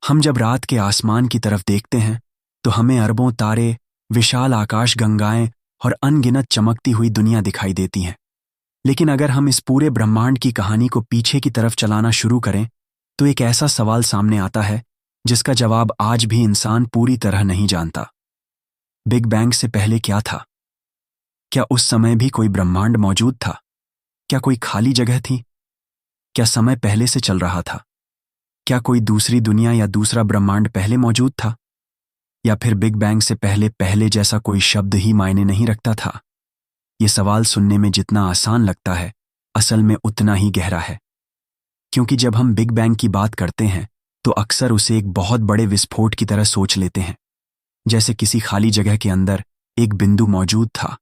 हम जब रात के आसमान की तरफ देखते हैं तो हमें अरबों तारे, विशाल आकाश गंगाएं और अनगिनत चमकती हुई दुनिया दिखाई देती हैं। लेकिन अगर हम इस पूरे ब्रह्मांड की कहानी को पीछे की तरफ चलाना शुरू करें तो एक ऐसा सवाल सामने आता है जिसका जवाब आज भी इंसान पूरी तरह नहीं जानता। बिग बैंग से पहले क्या था? क्या उस समय भी कोई ब्रह्मांड मौजूद था? क्या कोई खाली जगह थी? क्या समय पहले से चल रहा था? क्या कोई दूसरी दुनिया या दूसरा ब्रह्मांड पहले मौजूद था? या फिर बिग बैंग से पहले पहले जैसा कोई शब्द ही मायने नहीं रखता था? ये सवाल सुनने में जितना आसान लगता है, असल में उतना ही गहरा है। क्योंकि जब हम बिग बैंग की बात करते हैं तो अक्सर उसे एक बहुत बड़े विस्फोट की तरह सोच लेते हैं, जैसे किसी खाली जगह के अंदर एक बिंदु मौजूद था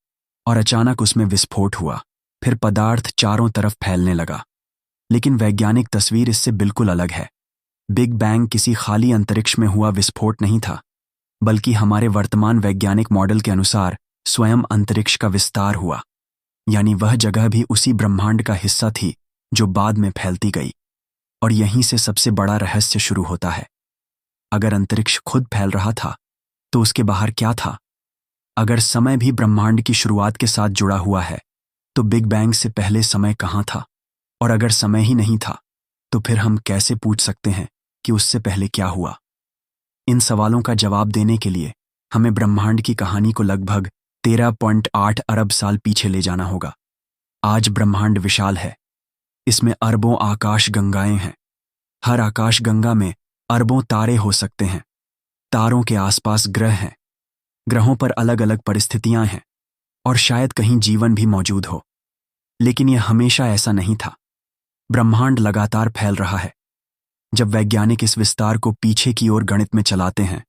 और अचानक उसमें विस्फोट हुआ, फिर पदार्थ चारों तरफ फैलने लगा। लेकिन वैज्ञानिक तस्वीर इससे बिल्कुल अलग है। बिग बैंग किसी खाली अंतरिक्ष में हुआ विस्फोट नहीं था, बल्कि हमारे वर्तमान वैज्ञानिक मॉडल के अनुसार स्वयं अंतरिक्ष का विस्तार हुआ। यानी वह जगह भी उसी ब्रह्मांड का हिस्सा थी जो बाद में फैलती गई। और यहीं से सबसे बड़ा रहस्य शुरू होता है। अगर अंतरिक्ष खुद फैल रहा था तो उसके बाहर क्या था? अगर समय भी ब्रह्मांड की शुरुआत के साथ जुड़ा हुआ है तो बिग बैंग से पहले समय कहाँ था? और अगर समय ही नहीं था तो फिर हम कैसे पूछ सकते हैं कि उससे पहले क्या हुआ? इन सवालों का जवाब देने के लिए हमें ब्रह्मांड की कहानी को लगभग 13.8 अरब साल पीछे ले जाना होगा। आज ब्रह्मांड विशाल है। इसमें अरबों आकाश गंगाएं हैं। हर आकाश गंगा में अरबों तारे हो सकते हैं। तारों के आसपास ग्रह हैं। ग्रहों पर अलग अलग परिस्थितियां हैं और शायद कहीं जीवन भी मौजूद हो। लेकिन यह हमेशा ऐसा नहीं था। ब्रह्मांड लगातार फैल रहा है। जब वैज्ञानिक इस विस्तार को पीछे की ओर गणित में चलाते हैं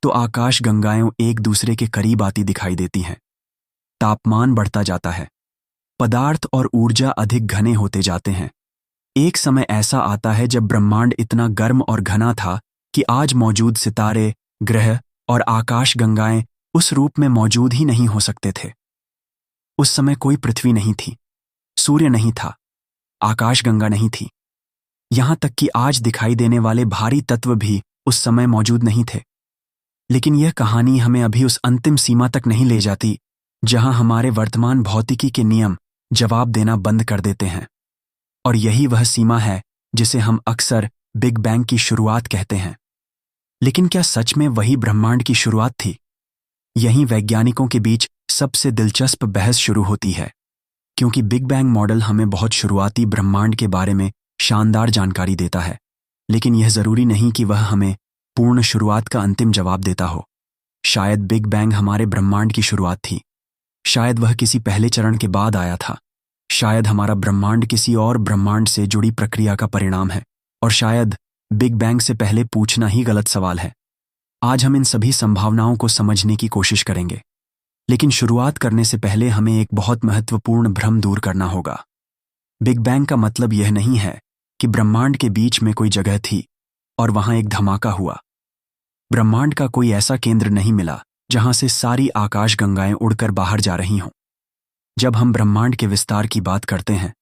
तो आकाश गंगाएं एक दूसरे के करीब आती दिखाई देती हैं। तापमान बढ़ता जाता है। पदार्थ और ऊर्जा अधिक घने होते जाते हैं। एक समय ऐसा आता है जब ब्रह्मांड इतना गर्म और घना था कि आज मौजूद सितारे, ग्रह और आकाश गंगाएं उस रूप में मौजूद ही नहीं हो सकते थे। उस समय कोई पृथ्वी नहीं थी, सूर्य नहीं था, आकाश गंगा नहीं थी। यहां तक कि आज दिखाई देने वाले भारी तत्व भी उस समय मौजूद नहीं थे। लेकिन यह कहानी हमें अभी उस अंतिम सीमा तक नहीं ले जाती जहां हमारे वर्तमान भौतिकी के नियम जवाब देना बंद कर देते हैं। और यही वह सीमा है जिसे हम अक्सर बिग बैंग की शुरुआत कहते हैं। लेकिन क्या सच में वही ब्रह्मांड की शुरुआत थी? यहीं वैज्ञानिकों के बीच सबसे दिलचस्प बहस शुरू होती है, क्योंकि बिग बैंग मॉडल हमें बहुत शुरुआती ब्रह्मांड के बारे में शानदार जानकारी देता है, लेकिन यह जरूरी नहीं कि वह हमें पूर्ण शुरुआत का अंतिम जवाब देता हो। शायद बिग बैंग हमारे ब्रह्मांड की शुरुआत थी। शायद वह किसी पहले चरण के बाद आया था। शायद हमारा ब्रह्मांड किसी और ब्रह्मांड से जुड़ी प्रक्रिया का परिणाम है। और शायद बिग बैंग से पहले पूछना ही गलत सवाल है। आज हम इन सभी संभावनाओं को समझने की कोशिश करेंगे। लेकिन शुरुआत करने से पहले हमें एक बहुत महत्वपूर्ण भ्रम दूर करना होगा। बिग बैंग का मतलब यह नहीं है कि ब्रह्मांड के बीच में कोई जगह थी और वहां एक धमाका हुआ। ब्रह्मांड का कोई ऐसा केंद्र नहीं मिला जहां से सारी आकाश गंगाएं उड़कर बाहर जा रही हों। जब हम ब्रह्मांड के विस्तार की बात करते हैं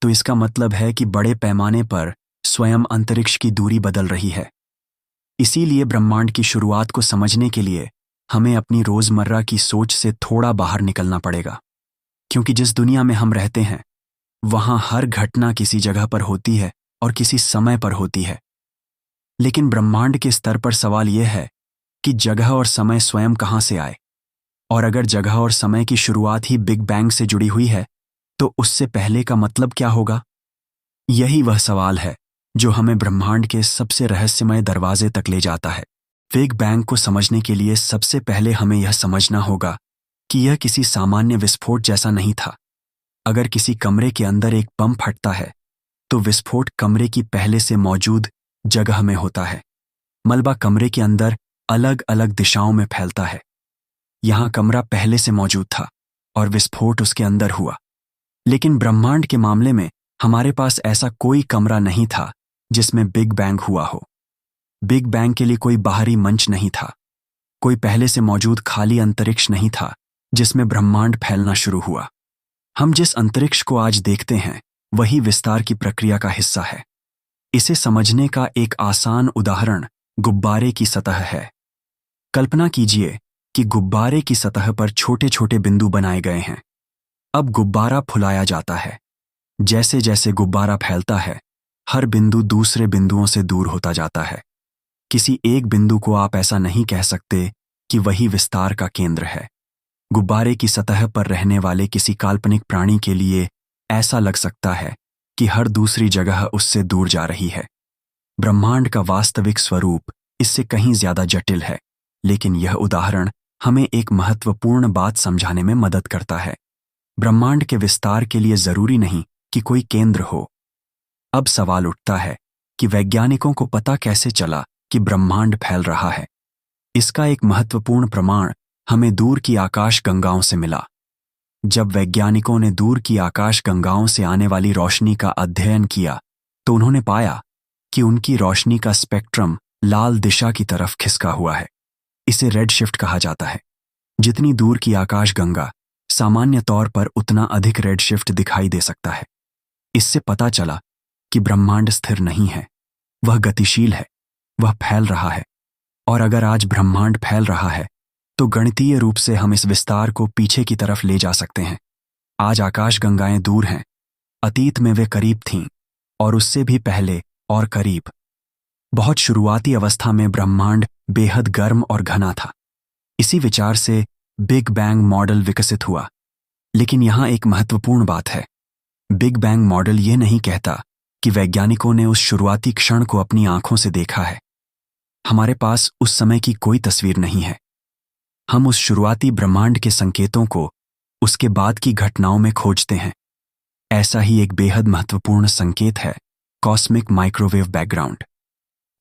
तो इसका मतलब है कि बड़े पैमाने पर स्वयं अंतरिक्ष की दूरी बदल रही है। इसीलिए ब्रह्मांड की शुरुआत को समझने के लिए हमें अपनी रोजमर्रा की सोच से थोड़ा बाहर निकलना पड़ेगा। क्योंकि जिस दुनिया में हम रहते हैं वहां हर घटना किसी जगह पर होती है और किसी समय पर होती है। लेकिन ब्रह्मांड के स्तर पर सवाल यह है कि जगह और समय स्वयं कहां से आए। और अगर जगह और समय की शुरुआत ही बिग बैंग से जुड़ी हुई है तो उससे पहले का मतलब क्या होगा? यही वह सवाल है जो हमें ब्रह्मांड के सबसे रहस्यमय दरवाजे तक ले जाता है। बिग बैंग को समझने के लिए सबसे पहले हमें यह समझना होगा कि यह किसी सामान्य विस्फोट जैसा नहीं था। अगर किसी कमरे के अंदर एक बम फटता है तो विस्फोट कमरे की पहले से मौजूद जगह में होता है। मलबा कमरे के अंदर अलग अलग दिशाओं में फैलता है। यहां कमरा पहले से मौजूद था और विस्फोट उसके अंदर हुआ। लेकिन ब्रह्मांड के मामले में हमारे पास ऐसा कोई कमरा नहीं था जिसमें बिग बैंग हुआ हो। बिग बैंग के लिए कोई बाहरी मंच नहीं था। कोई पहले से मौजूद खाली अंतरिक्ष नहीं था जिसमें ब्रह्मांड फैलना शुरू हुआ। हम जिस अंतरिक्ष को आज देखते हैं वही विस्तार की प्रक्रिया का हिस्सा है। इसे समझने का एक आसान उदाहरण गुब्बारे की सतह है। कल्पना कीजिए कि गुब्बारे की सतह पर छोटे छोटे बिंदु बनाए गए हैं। अब गुब्बारा फुलाया जाता है। जैसे जैसे गुब्बारा फैलता है, हर बिंदु दूसरे बिंदुओं से दूर होता जाता है। किसी एक बिंदु को आप ऐसा नहीं कह सकते कि वही विस्तार का केंद्र है। गुब्बारे की सतह पर रहने वाले किसी काल्पनिक प्राणी के लिए ऐसा लग सकता है कि हर दूसरी जगह उससे दूर जा रही है। ब्रह्मांड का वास्तविक स्वरूप इससे कहीं ज्यादा जटिल है, लेकिन यह उदाहरण हमें एक महत्वपूर्ण बात समझाने में मदद करता है। ब्रह्मांड के विस्तार के लिए जरूरी नहीं कि कोई केंद्र हो। अब सवाल उठता है कि वैज्ञानिकों को पता कैसे चला कि ब्रह्मांड फैल रहा है। इसका एक महत्वपूर्ण प्रमाण हमें दूर की आकाश गंगाओं से मिला। जब वैज्ञानिकों ने दूर की आकाश गंगाओं से आने वाली रोशनी का अध्ययन किया, तो उन्होंने पाया कि उनकी रोशनी का स्पेक्ट्रम लाल दिशा की तरफ खिसका हुआ है। इसे रेड शिफ्ट कहा जाता है। जितनी दूर की आकाश गंगा, सामान्य तौर पर उतना अधिक रेड शिफ्ट दिखाई दे सकता है। इससे पता चला कि ब्रह्मांड स्थिर नहीं है, वह गतिशील है, वह फैल रहा है। और अगर आज ब्रह्मांड फैल रहा है, तो गणितीय रूप से हम इस विस्तार को पीछे की तरफ ले जा सकते हैं। आज आकाश गंगाएं दूर हैं, अतीत में वे करीब थीं, और उससे भी पहले और करीब। बहुत शुरुआती अवस्था में ब्रह्मांड बेहद गर्म और घना था। इसी विचार से बिग बैंग मॉडल विकसित हुआ। लेकिन यहां एक महत्वपूर्ण बात है। बिग बैंग मॉडल ये नहीं कहता कि वैज्ञानिकों ने उस शुरुआती क्षण को अपनी आंखों से देखा है। हमारे पास उस समय की कोई तस्वीर नहीं है। हम उस शुरुआती ब्रह्मांड के संकेतों को उसके बाद की घटनाओं में खोजते हैं। ऐसा ही एक बेहद महत्वपूर्ण संकेत है कॉस्मिक माइक्रोवेव बैकग्राउंड।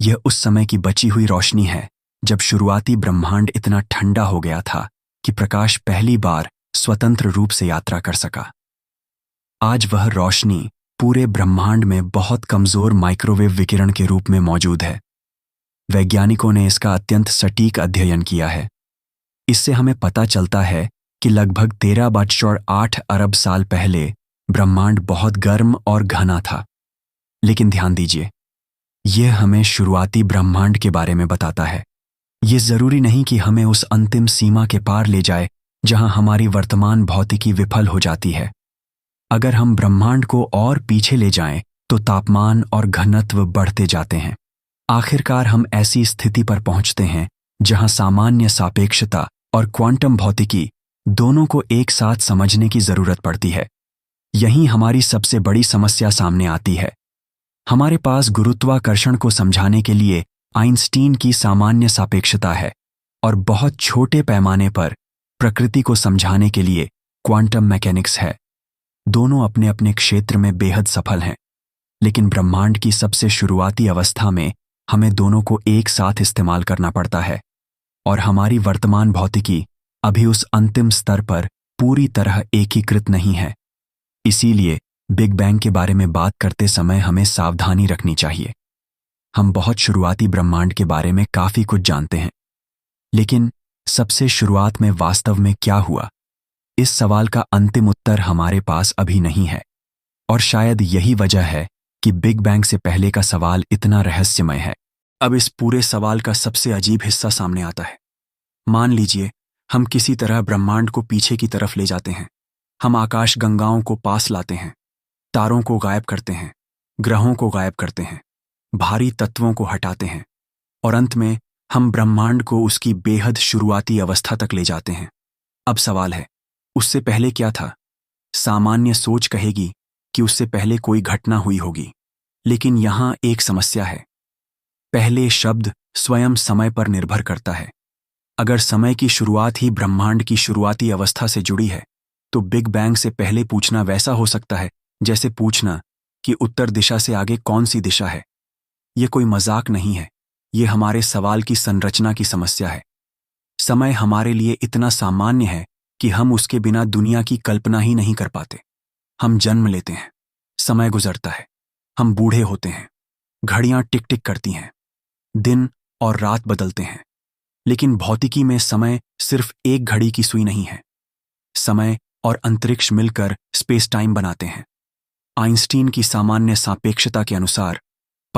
यह उस समय की बची हुई रोशनी है जब शुरुआती ब्रह्मांड इतना ठंडा हो गया था कि प्रकाश पहली बार स्वतंत्र रूप से यात्रा कर सका। आज वह रोशनी पूरे ब्रह्मांड में बहुत कमजोर माइक्रोवेव विकिरण के रूप में मौजूद है। वैज्ञानिकों ने इसका अत्यंत सटीक अध्ययन किया है। इससे हमें पता चलता है कि लगभग 13.8 अरब साल पहले ब्रह्मांड बहुत गर्म और घना था। लेकिन ध्यान दीजिए, यह हमें शुरुआती ब्रह्मांड के बारे में बताता है। यह जरूरी नहीं कि हमें उस अंतिम सीमा के पार ले जाए जहां हमारी वर्तमान भौतिकी विफल हो जाती है। अगर हम ब्रह्मांड को और पीछे ले जाएं, तो तापमान और घनत्व बढ़ते जाते हैं। आखिरकार हम ऐसी स्थिति पर पहुंचते हैं जहां सामान्य सापेक्षता और क्वांटम भौतिकी दोनों को एक साथ समझने की जरूरत पड़ती है। यहीं हमारी सबसे बड़ी समस्या सामने आती है। हमारे पास गुरुत्वाकर्षण को समझाने के लिए आइंस्टीन की सामान्य सापेक्षता है, और बहुत छोटे पैमाने पर प्रकृति को समझाने के लिए क्वांटम मैकेनिक्स है। दोनों अपने अपने क्षेत्र में बेहद सफल हैं, लेकिन ब्रह्मांड की सबसे शुरुआती अवस्था में हमें दोनों को एक साथ इस्तेमाल करना पड़ता है, और हमारी वर्तमान भौतिकी अभी उस अंतिम स्तर पर पूरी तरह एकीकृत नहीं है। इसीलिए बिग बैंग के बारे में बात करते समय हमें सावधानी रखनी चाहिए। हम बहुत शुरुआती ब्रह्मांड के बारे में काफी कुछ जानते हैं, लेकिन सबसे शुरुआत में वास्तव में क्या हुआ, इस सवाल का अंतिम उत्तर हमारे पास अभी नहीं है। और शायद यही वजह है कि बिग बैंग से पहले का सवाल इतना रहस्यमय है। अब इस पूरे सवाल का सबसे अजीब हिस्सा सामने आता है। मान लीजिए हम किसी तरह ब्रह्मांड को पीछे की तरफ ले जाते हैं। हम आकाश गंगाओं को पास लाते हैं, तारों को गायब करते हैं, ग्रहों को गायब करते हैं, भारी तत्वों को हटाते हैं, और अंत में हम ब्रह्मांड को उसकी बेहद शुरुआती अवस्था तक ले जाते हैं। अब सवाल है, उससे पहले क्या था? सामान्य सोच कहेगी कि उससे पहले कोई घटना हुई होगी, लेकिन यहां एक समस्या है। पहले शब्द स्वयं समय पर निर्भर करता है। अगर समय की शुरुआत ही ब्रह्मांड की शुरुआती अवस्था से जुड़ी है, तो बिग बैंग से पहले पूछना वैसा हो सकता है जैसे पूछना कि उत्तर दिशा से आगे कौन सी दिशा है। यह कोई मजाक नहीं है, यह हमारे सवाल की संरचना की समस्या है। समय हमारे लिए इतना सामान्य है कि हम उसके बिना दुनिया की कल्पना ही नहीं कर पाते। हम जन्म लेते हैं, समय गुजरता है, हम बूढ़े होते हैं, घड़ियां टिक टिक करती हैं, दिन और रात बदलते हैं, लेकिन भौतिकी में समय सिर्फ एक घड़ी की सुई नहीं है। समय और अंतरिक्ष मिलकर स्पेस टाइम बनाते हैं। आइंस्टीन की सामान्य सापेक्षता के अनुसार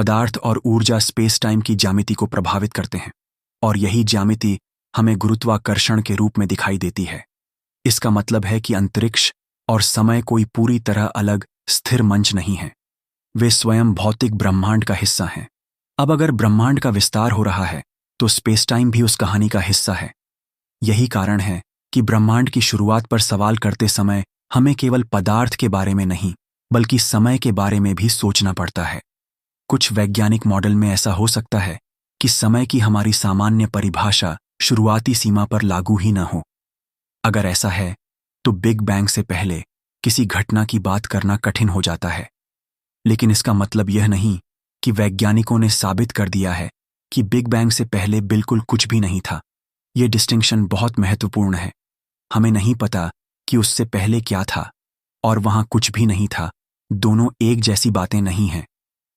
पदार्थ और ऊर्जा स्पेस टाइम की ज्यामिति को प्रभावित करते हैं, और यही ज्यामिति हमें गुरुत्वाकर्षण के रूप में दिखाई देती है। इसका मतलब है कि अंतरिक्ष और समय कोई पूरी तरह अलग स्थिर मंच नहीं है, वे स्वयं भौतिक ब्रह्मांड का हिस्सा हैं। अब अगर ब्रह्मांड का विस्तार हो रहा है तो स्पेस टाइम भी उस कहानी का हिस्सा है। यही कारण है कि ब्रह्मांड की शुरुआत पर सवाल करते समय हमें केवल पदार्थ के बारे में नहीं बल्कि समय के बारे में भी सोचना पड़ता है। कुछ वैज्ञानिक मॉडल में ऐसा हो सकता है कि समय की हमारी सामान्य परिभाषा शुरुआती सीमा पर लागू ही न हो। अगर ऐसा है तो बिग बैंग से पहले किसी घटना की बात करना कठिन हो जाता है। लेकिन इसका मतलब यह नहीं कि वैज्ञानिकों ने साबित कर दिया है कि बिग बैंग से पहले बिल्कुल कुछ भी नहीं था। यह डिस्टिंक्शन बहुत महत्वपूर्ण है। हमें नहीं पता कि उससे पहले क्या था और वहां कुछ भी नहीं था। दोनों एक जैसी बातें नहीं हैं।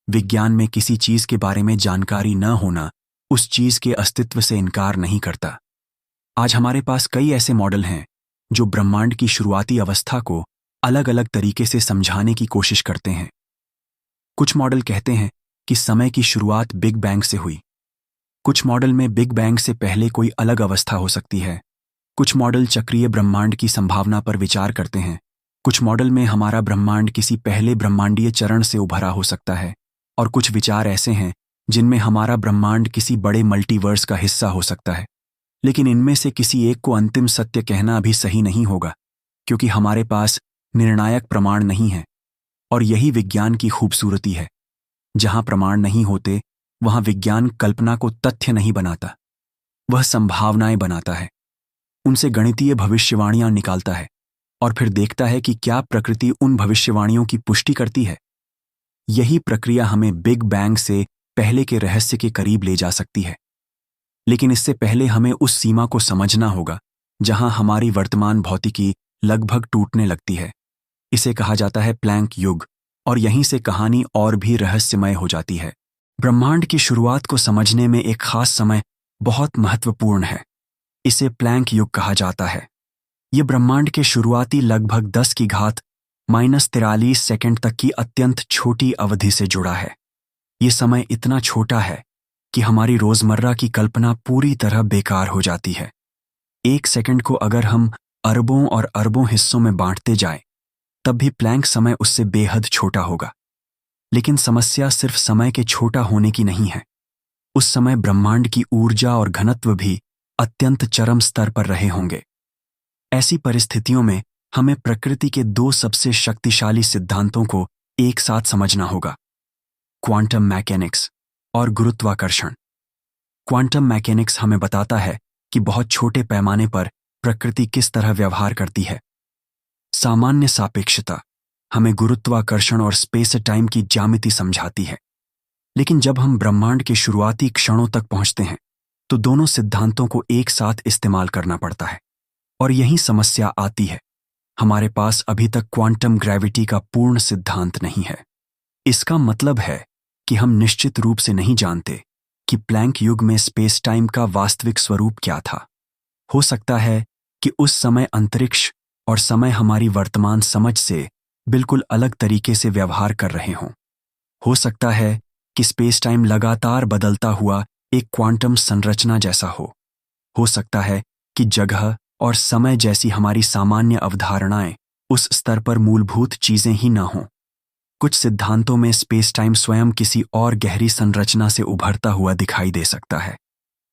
विज्ञान में किसी चीज के बारे में जानकारी न होना उस चीज के अस्तित्व से इनकार नहीं करता। आज हमारे पास कई ऐसे मॉडल हैं जो ब्रह्मांड की शुरुआती अवस्था को अलग अलग तरीके से समझाने की कोशिश करते हैं। कुछ मॉडल कहते हैं कि समय की शुरुआत बिग बैंग से हुई। कुछ मॉडल में बिग बैंग से पहले कोई अलग अवस्था हो सकती है। कुछ मॉडल चक्रीय ब्रह्मांड की संभावना पर विचार करते हैं। कुछ मॉडल में हमारा ब्रह्मांड किसी पहले ब्रह्मांडीय चरण से उभरा हो सकता है, और कुछ विचार ऐसे हैं जिनमें हमारा ब्रह्मांड किसी बड़े मल्टीवर्स का हिस्सा हो सकता है। लेकिन इनमें से किसी एक को अंतिम सत्य कहना अभी सही नहीं होगा, क्योंकि हमारे पास निर्णायक प्रमाण नहीं है। और यही विज्ञान की खूबसूरती है। जहां प्रमाण नहीं होते वहां विज्ञान कल्पना को तथ्य नहीं बनाता, वह संभावनाएं बनाता है। उनसे गणितीय भविष्यवाणियां निकालता है और फिर देखता है कि क्या प्रकृति उन भविष्यवाणियों की पुष्टि करती है। यही प्रक्रिया हमें बिग बैंग से पहले के रहस्य के करीब ले जा सकती है। लेकिन इससे पहले हमें उस सीमा को समझना होगा जहां हमारी वर्तमान भौतिकी लगभग टूटने लगती है। इसे कहा जाता है प्लैंक युग, और यहीं से कहानी और भी रहस्यमय हो जाती है। ब्रह्मांड की शुरुआत को समझने में एक खास समय बहुत महत्वपूर्ण है। इसे प्लैंक युग कहा जाता है। यह ब्रह्मांड के शुरुआती लगभग 10⁻³ सेकंड तक की अत्यंत छोटी अवधि से जुड़ा है। यह समय इतना छोटा है कि हमारी रोजमर्रा की कल्पना पूरी तरह बेकार हो जाती है। एक सेकंड को अगर हम अरबों और अरबों हिस्सों में बांटते जाएं, तब भी प्लैंक समय उससे बेहद छोटा होगा। लेकिन समस्या सिर्फ समय के छोटा होने की नहीं है। उस समय ब्रह्मांड की ऊर्जा और घनत्व भी अत्यंत चरम स्तर पर रहे होंगे। ऐसी परिस्थितियों में हमें प्रकृति के दो सबसे शक्तिशाली सिद्धांतों को एक साथ समझना होगा: क्वांटम मैकेनिक्स और गुरुत्वाकर्षण। क्वांटम मैकेनिक्स हमें बताता है कि बहुत छोटे पैमाने पर प्रकृति किस तरह व्यवहार करती है। सामान्य सापेक्षता हमें गुरुत्वाकर्षण और स्पेस टाइम की ज्यामिति समझाती है। लेकिन जब हम ब्रह्मांड के शुरुआती क्षणों तक पहुंचते हैं तो दोनों सिद्धांतों को एक साथ इस्तेमाल करना पड़ता है, और यही समस्या आती है। हमारे पास अभी तक क्वांटम ग्रेविटी का पूर्ण सिद्धांत नहीं है। इसका मतलब है कि हम निश्चित रूप से नहीं जानते कि प्लैंक युग में स्पेस टाइम का वास्तविक स्वरूप क्या था। हो सकता है कि उस समय अंतरिक्ष और समय हमारी वर्तमान समझ से बिल्कुल अलग तरीके से व्यवहार कर रहे हों। हो सकता है कि स्पेस टाइम लगातार बदलता हुआ एक क्वांटम संरचना जैसा हो। हो सकता है कि जगह और समय जैसी हमारी सामान्य अवधारणाएं उस स्तर पर मूलभूत चीजें ही न हों। कुछ सिद्धांतों में स्पेस टाइम स्वयं किसी और गहरी संरचना से उभरता हुआ दिखाई दे सकता है,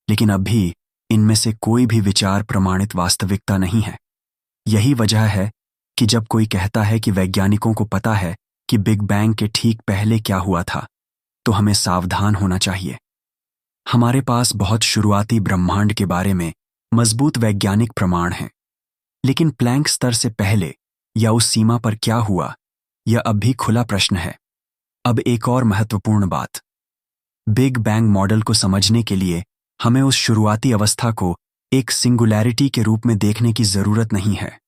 लेकिन अभी इनमें से कोई भी विचार प्रमाणित वास्तविकता नहीं है। यही वजह है कि जब कोई कहता है कि वैज्ञानिकों को पता है कि बिग बैंग के ठीक पहले क्या हुआ था, तो हमें सावधान होना चाहिए। हमारे पास बहुत शुरुआती ब्रह्मांड के बारे में मजबूत वैज्ञानिक प्रमाण हैं, लेकिन प्लैंक स्तर से पहले या उस सीमा पर क्या हुआ, यह अब भी खुला प्रश्न है। अब एक और महत्वपूर्ण बात, बिग बैंग मॉडल को समझने के लिए हमें उस शुरुआती अवस्था को एक सिंगुलैरिटी के रूप में देखने की जरूरत नहीं है।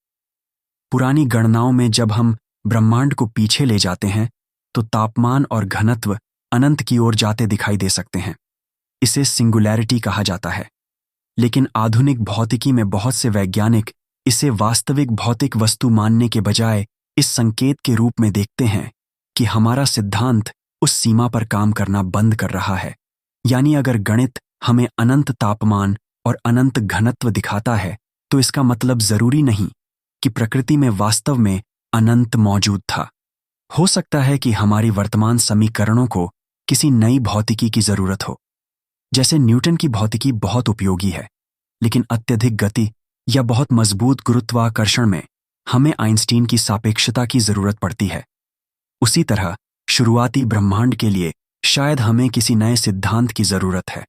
पुरानी गणनाओं में जब हम ब्रह्मांड को पीछे ले जाते हैं तो तापमान और घनत्व अनंत की ओर जाते दिखाई दे सकते हैं। इसे सिंगुलैरिटी कहा जाता है। लेकिन आधुनिक भौतिकी में बहुत से वैज्ञानिक इसे वास्तविक भौतिक वस्तु मानने के बजाय इस संकेत के रूप में देखते हैं कि हमारा सिद्धांत उस सीमा पर काम करना बंद कर रहा है। यानी अगर गणित हमें अनंत तापमान और अनंत घनत्व दिखाता है, तो इसका मतलब जरूरी नहीं कि प्रकृति में वास्तव में अनंत मौजूद था। हो सकता है कि हमारी वर्तमान समीकरणों को किसी नई भौतिकी की जरूरत हो। जैसे न्यूटन की भौतिकी बहुत उपयोगी है, लेकिन अत्यधिक गति या बहुत मजबूत गुरुत्वाकर्षण में हमें आइंस्टीन की सापेक्षता की जरूरत पड़ती है। उसी तरह शुरुआती ब्रह्मांड के लिए शायद हमें किसी नए सिद्धांत की जरूरत है,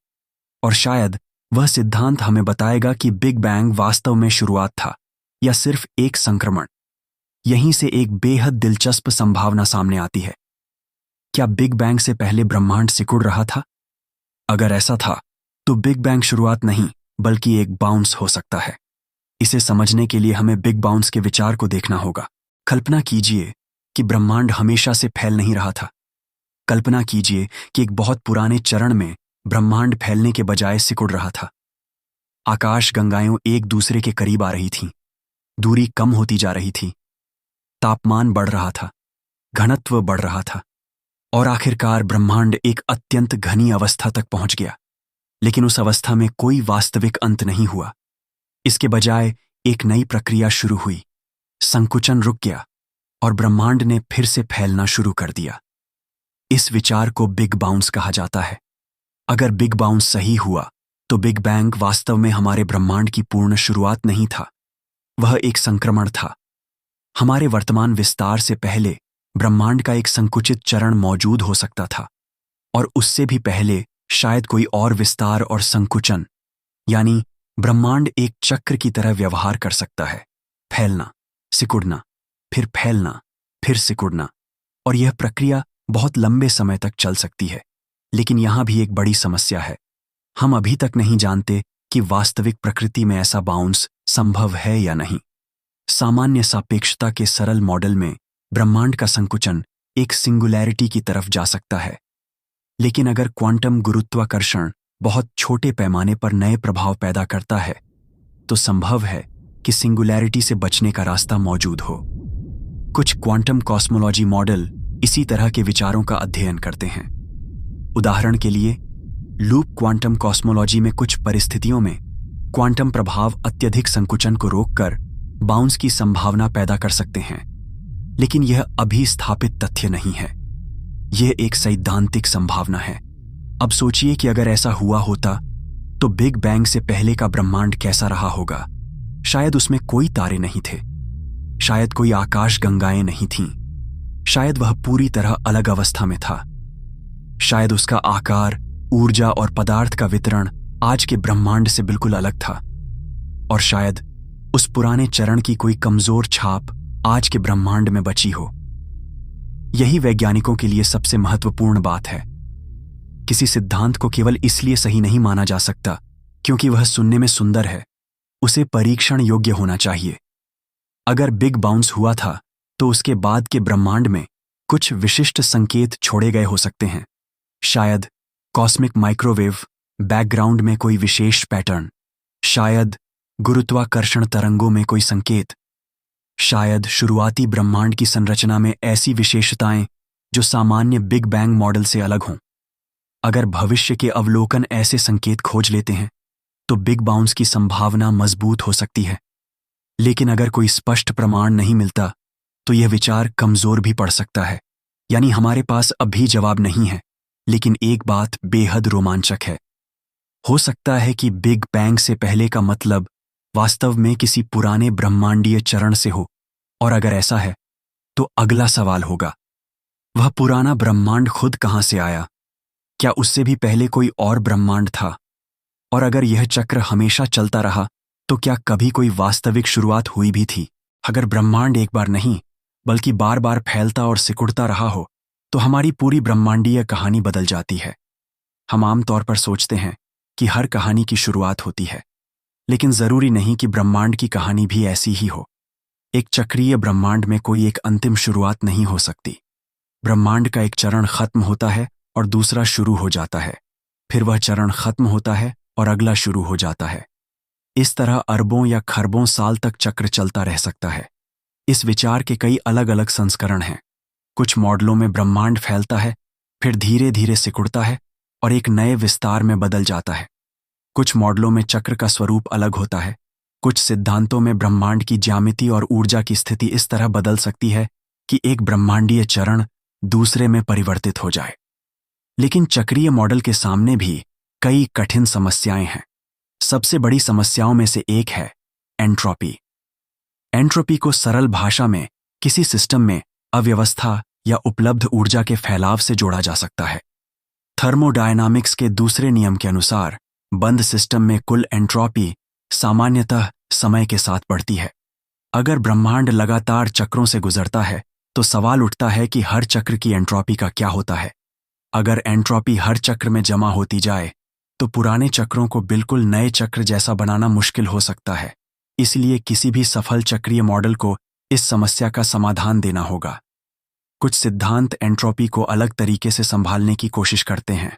और शायद वह सिद्धांत हमें बताएगा कि बिग बैंग वास्तव में शुरुआत था या सिर्फ एक संक्रमण। यहीं से एक बेहद दिलचस्प संभावना सामने आती है। क्या बिग बैंग से पहले ब्रह्मांड सिकुड़ रहा था? अगर ऐसा था, तो बिग बैंग शुरुआत नहीं बल्कि एक बाउंस हो सकता है। इसे समझने के लिए हमें बिग बाउंस के विचार को देखना होगा। कल्पना कीजिए कि ब्रह्मांड हमेशा से फैल नहीं रहा था। कल्पना कीजिए कि एक बहुत पुराने चरण में ब्रह्मांड फैलने के बजाय सिकुड़ रहा था। आकाश गंगाएं एक दूसरे के करीब आ रही थीं, दूरी कम होती जा रही थी, तापमान बढ़ रहा था, घनत्व बढ़ रहा था, और आखिरकार ब्रह्मांड एक अत्यंत घनी अवस्था तक पहुंच गया। लेकिन उस अवस्था में कोई वास्तविक अंत नहीं हुआ। इसके बजाय एक नई प्रक्रिया शुरू हुई। संकुचन रुक गया और ब्रह्मांड ने फिर से फैलना शुरू कर दिया। इस विचार को बिग बाउंस कहा जाता है। अगर बिग बाउंस सही हुआ, तो बिग बैंग वास्तव में हमारे ब्रह्मांड की पूर्ण शुरुआत नहीं था, वह एक संक्रमण था। हमारे वर्तमान विस्तार से पहले ब्रह्मांड का एक संकुचित चरण मौजूद हो सकता था, और उससे भी पहले शायद कोई और विस्तार और संकुचन, यानी ब्रह्मांड एक चक्र की तरह व्यवहार कर सकता है। फैलना, सिकुड़ना, फिर फैलना, फिर सिकुड़ना, और यह प्रक्रिया बहुत लंबे समय तक चल सकती है। लेकिन यहां भी एक बड़ी समस्या है। हम अभी तक नहीं जानते कि वास्तविक प्रकृति में ऐसा बाउंस संभव है या नहीं। सामान्य सापेक्षता के सरल मॉडल में ब्रह्मांड का संकुचन एक सिंगुलैरिटी की तरफ जा सकता है, लेकिन अगर क्वांटम गुरुत्वाकर्षण बहुत छोटे पैमाने पर नए प्रभाव पैदा करता है, तो संभव है कि सिंगुलैरिटी से बचने का रास्ता मौजूद हो। कुछ क्वांटम कॉस्मोलॉजी मॉडल इसी तरह के विचारों का अध्ययन करते हैं। उदाहरण के लिए, लूप क्वांटम कॉस्मोलॉजी में कुछ परिस्थितियों में क्वांटम प्रभाव अत्यधिक संकुचन को रोककर बाउंस की संभावना पैदा कर सकते हैं, लेकिन यह अभी स्थापित तथ्य नहीं है। यह एक सैद्धांतिक संभावना है। अब सोचिए कि अगर ऐसा हुआ होता, तो बिग बैंग से पहले का ब्रह्मांड कैसा रहा होगा। शायद उसमें कोई तारे नहीं थे, शायद कोई आकाश गंगाएं नहीं थीं, शायद वह पूरी तरह अलग अवस्था में था। शायद उसका आकार, ऊर्जा और पदार्थ का वितरण आज के ब्रह्मांड से बिल्कुल अलग था, और शायद उस पुराने चरण की कोई कमजोर छाप आज के ब्रह्मांड में बची हो। यही वैज्ञानिकों के लिए सबसे महत्वपूर्ण बात है। किसी सिद्धांत को केवल इसलिए सही नहीं माना जा सकता क्योंकि वह सुनने में सुंदर है, उसे परीक्षण योग्य होना चाहिए। अगर बिग बाउंस हुआ था, तो उसके बाद के ब्रह्मांड में कुछ विशिष्ट संकेत छोड़े गए हो सकते हैं। शायद कॉस्मिक माइक्रोवेव बैकग्राउंड में कोई विशेष पैटर्न, शायद गुरुत्वाकर्षण तरंगों में कोई संकेत, शायद शुरुआती ब्रह्मांड की संरचना में ऐसी विशेषताएं जो सामान्य बिग बैंग मॉडल से अलग हों। अगर भविष्य के अवलोकन ऐसे संकेत खोज लेते हैं, तो बिग बाउंस की संभावना मजबूत हो सकती है। लेकिन अगर कोई स्पष्ट प्रमाण नहीं मिलता, तो यह विचार कमजोर भी पड़ सकता है। यानी हमारे पास अभी जवाब नहीं है, लेकिन एक बात बेहद रोमांचक है। हो सकता है कि बिग बैंग से पहले का मतलब वास्तव में किसी पुराने ब्रह्मांडीय चरण से हो, और अगर ऐसा है, तो अगला सवाल होगा, वह पुराना ब्रह्मांड खुद कहां से आया? क्या उससे भी पहले कोई और ब्रह्मांड था? और अगर यह चक्र हमेशा चलता रहा, तो क्या कभी कोई वास्तविक शुरुआत हुई भी थी? अगर ब्रह्मांड एक बार नहीं बल्कि बार बार फैलता और सिकुड़ता रहा हो, तो हमारी पूरी ब्रह्मांडीय कहानी बदल जाती है। हम आमतौर पर सोचते हैं कि हर कहानी की शुरुआत होती है, लेकिन जरूरी नहीं कि ब्रह्मांड की कहानी भी ऐसी ही हो। एक चक्रीय ब्रह्मांड में कोई एक अंतिम शुरुआत नहीं हो सकती। ब्रह्मांड का एक चरण खत्म होता है और दूसरा शुरू हो जाता है, फिर वह चरण खत्म होता है और अगला शुरू हो जाता है। इस तरह अरबों या खरबों साल तक चक्र चलता रह सकता है। इस विचार के कई अलग अलग संस्करण हैं। कुछ मॉडलों में ब्रह्मांड फैलता है, फिर धीरे धीरे सिकुड़ता है और एक नए विस्तार में बदल जाता है। कुछ मॉडलों में चक्र का स्वरूप अलग होता है। कुछ सिद्धांतों में ब्रह्मांड की ज्यामिति और ऊर्जा की स्थिति इस तरह बदल सकती है कि एक ब्रह्मांडीय चरण दूसरे में परिवर्तित हो जाए। लेकिन चक्रीय मॉडल के सामने भी कई कठिन समस्याएं हैं। सबसे बड़ी समस्याओं में से एक है एंट्रोपी। एंट्रोपी को सरल भाषा में किसी सिस्टम में अव्यवस्था या उपलब्ध ऊर्जा के फैलाव से जोड़ा जा सकता है। थर्मोडायनामिक्स के दूसरे नियम के अनुसार बंद सिस्टम में कुल एंट्रोपी सामान्यतः समय के साथ बढ़ती है। अगर ब्रह्मांड लगातार चक्रों से गुजरता है तो सवाल उठता है कि हर चक्र की एंट्रोपी का क्या होता है। अगर एंट्रोपी हर चक्र में जमा होती जाए तो पुराने चक्रों को बिल्कुल नए चक्र जैसा बनाना मुश्किल हो सकता है। इसलिए किसी भी सफल चक्रीय मॉडल को इस समस्या का समाधान देना होगा। कुछ सिद्धांत एंट्रोपी को अलग तरीके से संभालने की कोशिश करते हैं।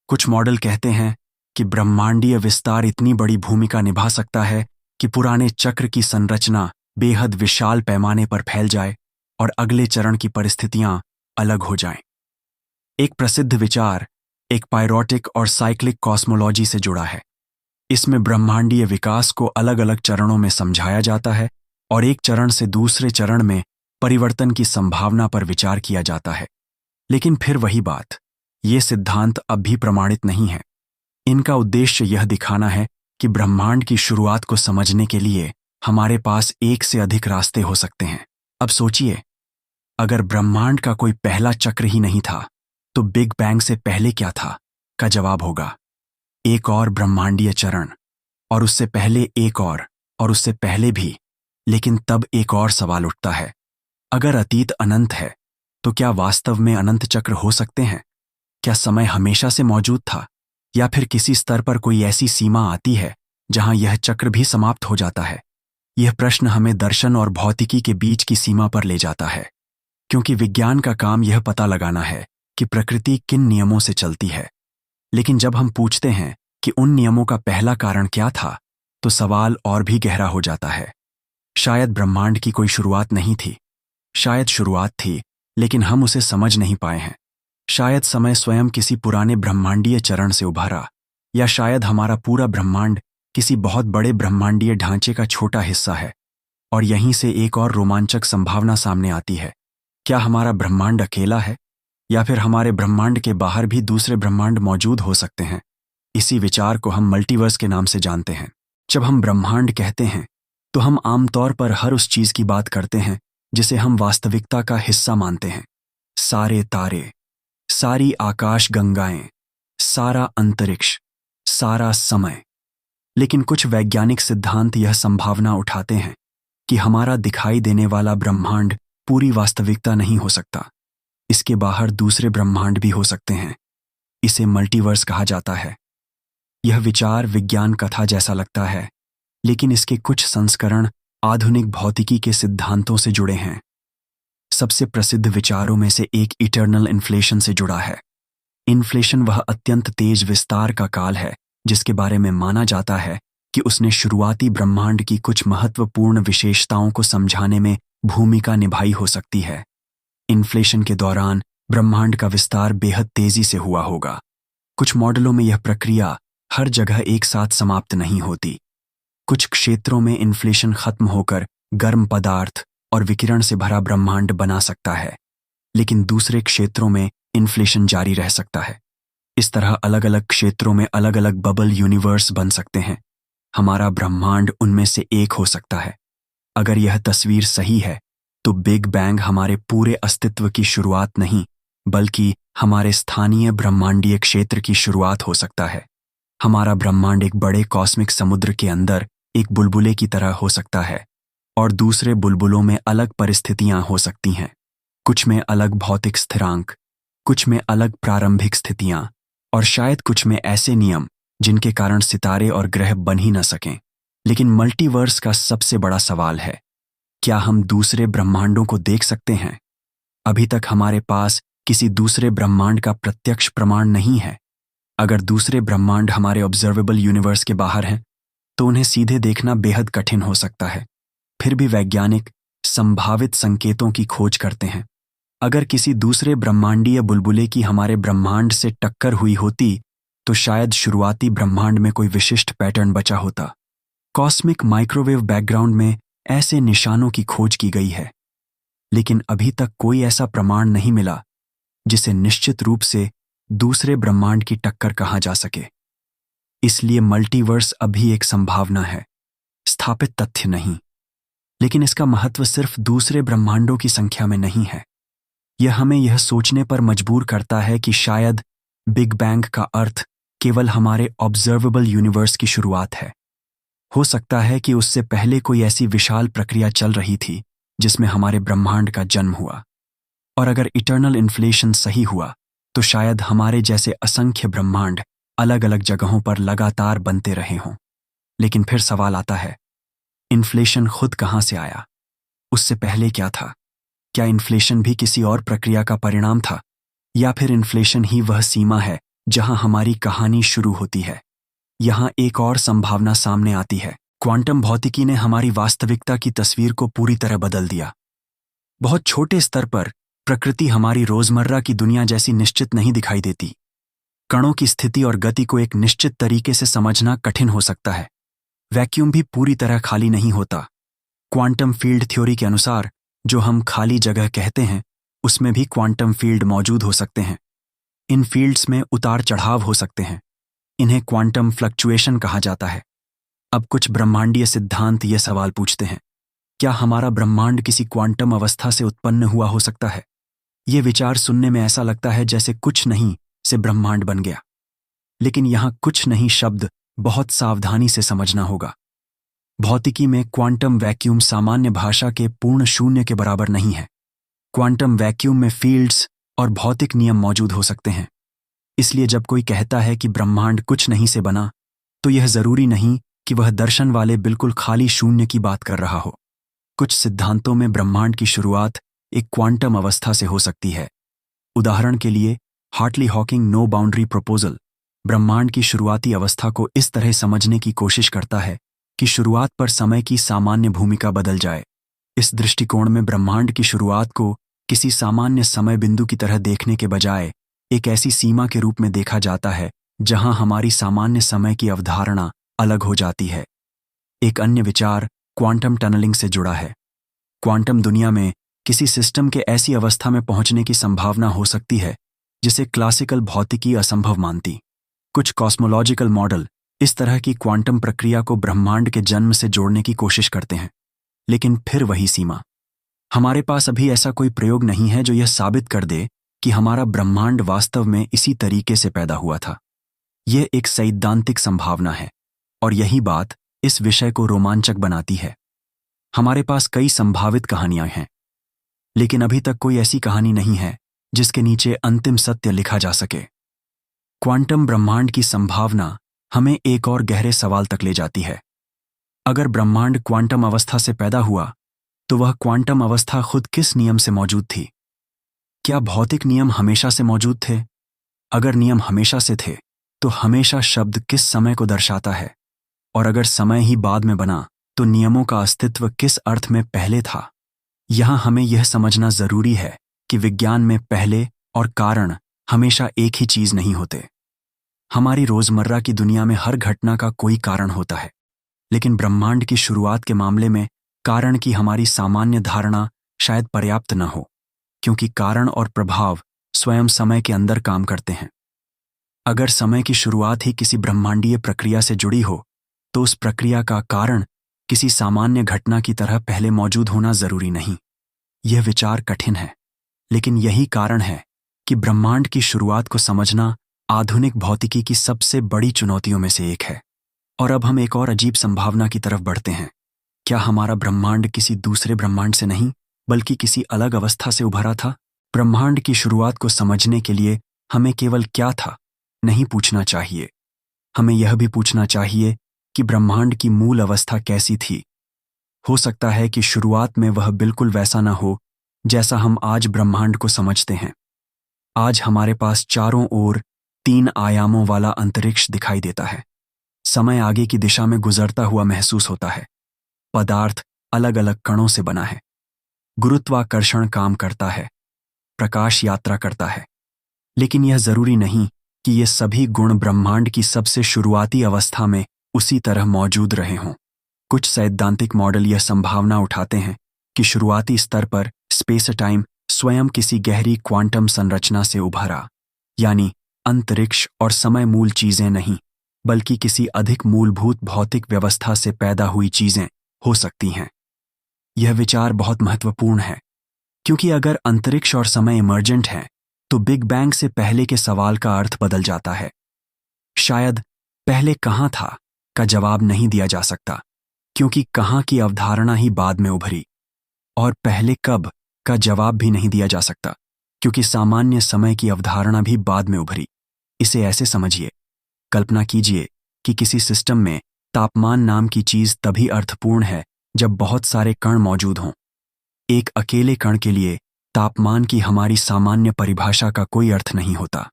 कुछ मॉडल कहते हैं कि ब्रह्मांडीय विस्तार इतनी बड़ी भूमिका निभा सकता है कि पुराने चक्र की संरचना बेहद विशाल पैमाने पर फैल जाए और अगले चरण की परिस्थितियां अलग हो जाएं। एक प्रसिद्ध विचार एक पायरोटिक और साइक्लिक कॉस्मोलॉजी से जुड़ा है। इसमें ब्रह्मांडीय विकास को अलग अलग चरणों में समझाया जाता है और एक चरण से दूसरे चरण में परिवर्तन की संभावना पर विचार किया जाता है। लेकिन फिर वही बात, ये सिद्धांत अब भी प्रमाणित नहीं है। इनका उद्देश्य यह दिखाना है कि ब्रह्मांड की शुरुआत को समझने के लिए हमारे पास एक से अधिक रास्ते हो सकते हैं। अब सोचिए, अगर ब्रह्मांड का कोई पहला चक्र ही नहीं था तो बिग बैंग से पहले क्या था का जवाब होगा एक और ब्रह्मांडीय चरण, और उससे पहले एक और उससे पहले भी। लेकिन तब एक और सवाल उठता है, अगर अतीत अनंत है तो क्या वास्तव में अनंत चक्र हो सकते हैं? क्या समय हमेशा से मौजूद था, या फिर किसी स्तर पर कोई ऐसी सीमा आती है जहां यह चक्र भी समाप्त हो जाता है? यह प्रश्न हमें दर्शन और भौतिकी के बीच की सीमा पर ले जाता है, क्योंकि विज्ञान का काम यह पता लगाना है कि प्रकृति किन नियमों से चलती है। लेकिन जब हम पूछते हैं कि उन नियमों का पहला कारण क्या था, तो सवाल और भी गहरा हो जाता है। शायद ब्रह्मांड की कोई शुरुआत नहीं थी, शायद शुरुआत थी लेकिन हम उसे समझ नहीं पाए हैं। शायद समय स्वयं किसी पुराने ब्रह्मांडीय चरण से उभरा, या शायद हमारा पूरा ब्रह्मांड किसी बहुत बड़े ब्रह्मांडीय ढांचे का छोटा हिस्सा है। और यहीं से एक और रोमांचक संभावना सामने आती है, क्या हमारा ब्रह्मांड अकेला है, या फिर हमारे ब्रह्मांड के बाहर भी दूसरे ब्रह्मांड मौजूद हो सकते हैं? इसी विचार को हम मल्टीवर्स के नाम से जानते हैं। जब हम ब्रह्मांड कहते हैं तो हम आमतौर पर हर उस चीज की बात करते हैं जिसे हम वास्तविकता का हिस्सा मानते हैं। सारे तारे, सारी आकाश गंगाएं, सारा अंतरिक्ष, सारा समय। लेकिन कुछ वैज्ञानिक सिद्धांत यह संभावना उठाते हैं कि हमारा दिखाई देने वाला ब्रह्मांड पूरी वास्तविकता नहीं हो सकता। इसके बाहर दूसरे ब्रह्मांड भी हो सकते हैं। इसे मल्टीवर्स कहा जाता है। यह विचार विज्ञान कथा जैसा लगता है, लेकिन इसके कुछ संस्करण आधुनिक भौतिकी के सिद्धांतों से जुड़े हैं। सबसे प्रसिद्ध विचारों में से एक इटर्नल इन्फ्लेशन से जुड़ा है। इन्फ्लेशन वह अत्यंत तेज विस्तार का काल है जिसके बारे में माना जाता है कि उसने शुरुआती ब्रह्मांड की कुछ महत्वपूर्ण विशेषताओं को समझाने में भूमिका निभाई हो सकती है। इन्फ्लेशन के दौरान ब्रह्मांड का विस्तार बेहद तेजी से हुआ होगा। कुछ मॉडलों में यह प्रक्रिया हर जगह एक साथ समाप्त नहीं होती। कुछ क्षेत्रों में इन्फ्लेशन खत्म होकर गर्म पदार्थ और विकिरण से भरा ब्रह्मांड बना सकता है, लेकिन दूसरे क्षेत्रों में इन्फ्लेशन जारी रह सकता है। इस तरह अलग अलग क्षेत्रों में अलग अलग बबल यूनिवर्स बन सकते हैं। हमारा ब्रह्मांड उनमें से एक हो सकता है। अगर यह तस्वीर सही है तो बिग बैंग हमारे पूरे अस्तित्व की शुरुआत नहीं, बल्कि हमारे स्थानीय ब्रह्मांडीय क्षेत्र की शुरुआत हो सकता है। हमारा ब्रह्मांड एक बड़े कॉस्मिक समुद्र के अंदर एक बुलबुले की तरह हो सकता है, और दूसरे बुलबुलों में अलग परिस्थितियां हो सकती हैं। कुछ में अलग भौतिक स्थिरांक, कुछ में अलग प्रारंभिक स्थितियां, और शायद कुछ में ऐसे नियम जिनके कारण सितारे और ग्रह बन ही न सकें। लेकिन मल्टीवर्स का सबसे बड़ा सवाल है, क्या हम दूसरे ब्रह्मांडों को देख सकते हैं? अभी तक हमारे पास किसी दूसरे ब्रह्मांड का प्रत्यक्ष प्रमाण नहीं है। अगर दूसरे ब्रह्मांड हमारे ऑब्जर्वेबल यूनिवर्स के बाहर हैं, तो उन्हें सीधे देखना बेहद कठिन हो सकता है। फिर भी वैज्ञानिक संभावित संकेतों की खोज करते हैं। अगर किसी दूसरे ब्रह्मांडीय बुलबुले की हमारे ब्रह्मांड से टक्कर हुई होती तो शायद शुरुआती ब्रह्मांड में कोई विशिष्ट पैटर्न बचा होता। कॉस्मिक माइक्रोवेव बैकग्राउंड में ऐसे निशानों की खोज की गई है, लेकिन अभी तक कोई ऐसा प्रमाण नहीं मिला जिसे निश्चित रूप से दूसरे ब्रह्मांड की टक्कर कहा जा सके। इसलिए मल्टीवर्स अभी एक संभावना है, स्थापित तथ्य नहीं। लेकिन इसका महत्व सिर्फ दूसरे ब्रह्मांडों की संख्या में नहीं है। यह हमें यह सोचने पर मजबूर करता है कि शायद बिग बैंग का अर्थ केवल हमारे ऑब्जर्वेबल यूनिवर्स की शुरुआत है। हो सकता है कि उससे पहले कोई ऐसी विशाल प्रक्रिया चल रही थी जिसमें हमारे ब्रह्मांड का जन्म हुआ। और अगर इटर्नल इन्फ्लेशन सही हुआ तो शायद हमारे जैसे असंख्य ब्रह्मांड अलग अलग जगहों पर लगातार बनते रहे हों। लेकिन फिर सवाल आता है, इन्फ्लेशन खुद कहाँ से आया? उससे पहले क्या था? क्या इन्फ्लेशन भी किसी और प्रक्रिया का परिणाम था, या फिर इन्फ्लेशन ही वह सीमा है जहां हमारी कहानी शुरू होती है? यहां एक और संभावना सामने आती है। क्वांटम भौतिकी ने हमारी वास्तविकता की तस्वीर को पूरी तरह बदल दिया। बहुत छोटे स्तर पर प्रकृति हमारी रोजमर्रा की दुनिया जैसी निश्चित नहीं दिखाई देती। कणों की स्थिति और गति को एक निश्चित तरीके से समझना कठिन हो सकता है। वैक्यूम भी पूरी तरह खाली नहीं होता। क्वांटम फील्ड थ्योरी के अनुसार जो हम खाली जगह कहते हैं, उसमें भी क्वांटम फील्ड मौजूद हो सकते हैं। इन फील्ड्स में उतार चढ़ाव हो सकते हैं। इन्हें क्वांटम फ्लक्चुएशन कहा जाता है। अब कुछ ब्रह्मांडीय सिद्धांत ये सवाल पूछते हैं, क्या हमारा ब्रह्मांड किसी क्वांटम अवस्था से उत्पन्न हुआ हो सकता है? ये विचार सुनने में ऐसा लगता है जैसे कुछ नहीं से ब्रह्मांड बन गया। लेकिन यहां कुछ नहीं शब्द बहुत सावधानी से समझना होगा। भौतिकी में क्वांटम वैक्यूम सामान्य भाषा के पूर्ण शून्य के बराबर नहीं है। क्वांटम वैक्यूम में फील्ड्स और भौतिक नियम मौजूद हो सकते हैं। इसलिए जब कोई कहता है कि ब्रह्मांड कुछ नहीं से बना, तो यह जरूरी नहीं कि वह दर्शन वाले बिल्कुल खाली शून्य की बात कर रहा हो। कुछ सिद्धांतों में ब्रह्मांड की शुरुआत एक क्वांटम अवस्था से हो सकती है। उदाहरण के लिए Hartle Hawking no boundary proposal ब्रह्मांड की शुरुआती अवस्था को इस तरह समझने की कोशिश करता है कि शुरुआत पर समय की सामान्य भूमिका बदल जाए। इस दृष्टिकोण में ब्रह्मांड की शुरुआत को किसी सामान्य समय बिंदु की तरह देखने के बजाय एक ऐसी सीमा के रूप में देखा जाता है जहां हमारी सामान्य समय की अवधारणा अलग हो जाती है। एक अन्य विचार क्वांटम टनलिंग से जुड़ा है। क्वांटम दुनिया में किसी सिस्टम के ऐसी अवस्था में पहुंचने की संभावना हो सकती है जिसे क्लासिकल भौतिकी असंभव मानती। कुछ कॉस्मोलॉजिकल मॉडल इस तरह की क्वांटम प्रक्रिया को ब्रह्मांड के जन्म से जोड़ने की कोशिश करते हैं। लेकिन फिर वही सीमा, हमारे पास अभी ऐसा कोई प्रयोग नहीं है जो यह साबित कर दे कि हमारा ब्रह्मांड वास्तव में इसी तरीके से पैदा हुआ था। यह एक सैद्धांतिक संभावना है और यही बात इस विषय को रोमांचक बनाती है। हमारे पास कई संभावित कहानियां हैं, लेकिन अभी तक कोई ऐसी कहानी नहीं है जिसके नीचे अंतिम सत्य लिखा जा सके। क्वांटम ब्रह्मांड की संभावना हमें एक और गहरे सवाल तक ले जाती है। अगर ब्रह्मांड क्वांटम अवस्था से पैदा हुआ, तो वह क्वांटम अवस्था खुद किस नियम से मौजूद थी? क्या भौतिक नियम हमेशा से मौजूद थे? अगर नियम हमेशा से थे, तो हमेशा शब्द किस समय को दर्शाता है? और अगर समय ही बाद में बना, तो नियमों का अस्तित्व किस अर्थ में पहले था? यहां हमें यह समझना जरूरी है कि विज्ञान में पहले और कारण हमेशा एक ही चीज नहीं होते। हमारी रोजमर्रा की दुनिया में हर घटना का कोई कारण होता है, लेकिन ब्रह्मांड की शुरुआत के मामले में कारण की हमारी सामान्य धारणा शायद पर्याप्त न हो, क्योंकि कारण और प्रभाव स्वयं समय के अंदर काम करते हैं। अगर समय की शुरुआत ही किसी ब्रह्मांडीय प्रक्रिया से जुड़ी हो, तो उस प्रक्रिया का कारण किसी सामान्य घटना की तरह पहले मौजूद होना जरूरी नहीं। यह विचार कठिन है, लेकिन यही कारण है कि ब्रह्मांड की शुरुआत को समझना आधुनिक भौतिकी की सबसे बड़ी चुनौतियों में से एक है। और अब हम एक और अजीब संभावना की तरफ बढ़ते हैं। क्या हमारा ब्रह्मांड किसी दूसरे ब्रह्मांड से नहीं, बल्कि किसी अलग अवस्था से उभरा था? ब्रह्मांड की शुरुआत को समझने के लिए हमें केवल क्या था नहीं पूछना चाहिए, हमें यह भी पूछना चाहिए कि ब्रह्मांड की मूल अवस्था कैसी थी। हो सकता है कि शुरुआत में वह बिल्कुल वैसा न हो जैसा हम आज ब्रह्मांड को समझते हैं। आज हमारे पास चारों ओर 3 आयामों वाला अंतरिक्ष दिखाई देता है। समय आगे की दिशा में गुजरता हुआ महसूस होता है। पदार्थ अलग अलग कणों से बना है। गुरुत्वाकर्षण काम करता है। प्रकाश यात्रा करता है। लेकिन यह जरूरी नहीं कि ये सभी गुण ब्रह्मांड की सबसे शुरुआती अवस्था में उसी तरह मौजूद रहे हों। कुछ सैद्धांतिक मॉडल यह संभावना उठाते हैं कि शुरुआती स्तर पर स्पेस टाइम स्वयं किसी गहरी क्वांटम संरचना से उभरा, यानी अंतरिक्ष और समय मूल चीजें नहीं, बल्कि किसी अधिक मूलभूत भौतिक व्यवस्था से पैदा हुई चीजें हो सकती हैं। यह विचार बहुत महत्वपूर्ण है, क्योंकि अगर अंतरिक्ष और समय इमर्जेंट हैं, तो बिग बैंग से पहले के सवाल का अर्थ बदल जाता है। शायद पहले कहाँ था का जवाब नहीं दिया जा सकता, क्योंकि कहाँ की अवधारणा ही बाद में उभरी, और पहले कब का जवाब भी नहीं दिया जा सकता, क्योंकि सामान्य समय की अवधारणा भी बाद में उभरी। इसे ऐसे समझिए, कल्पना कीजिए कि किसी सिस्टम में तापमान नाम की चीज तभी अर्थपूर्ण है जब बहुत सारे कण मौजूद हों। एक अकेले कण के लिए तापमान की हमारी सामान्य परिभाषा का कोई अर्थ नहीं होता।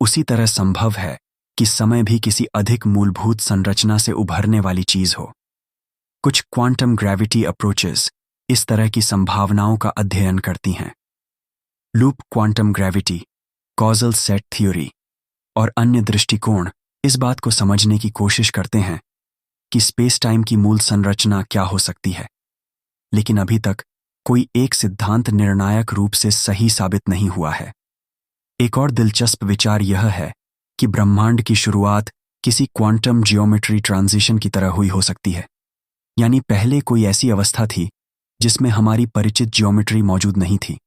उसी तरह संभव है कि समय भी किसी अधिक मूलभूत संरचना से उभरने वाली चीज हो। कुछ क्वांटम ग्रेविटी अप्रोचेस इस तरह की संभावनाओं का अध्ययन करती हैं। Loop quantum gravity, causal set theory और अन्य दृष्टिकोण इस बात को समझने की कोशिश करते हैं कि स्पेस टाइम की मूल संरचना क्या हो सकती है। लेकिन अभी तक कोई एक सिद्धांत निर्णायक रूप से सही साबित नहीं हुआ है। एक और दिलचस्प विचार यह है कि ब्रह्मांड की शुरुआत किसी क्वांटम जियोमेट्री ट्रांजिशन की तरह हुई हो सकती है, यानी पहले कोई ऐसी अवस्था थी जिसमें हमारी परिचित ज्योमेट्री मौजूद नहीं थी।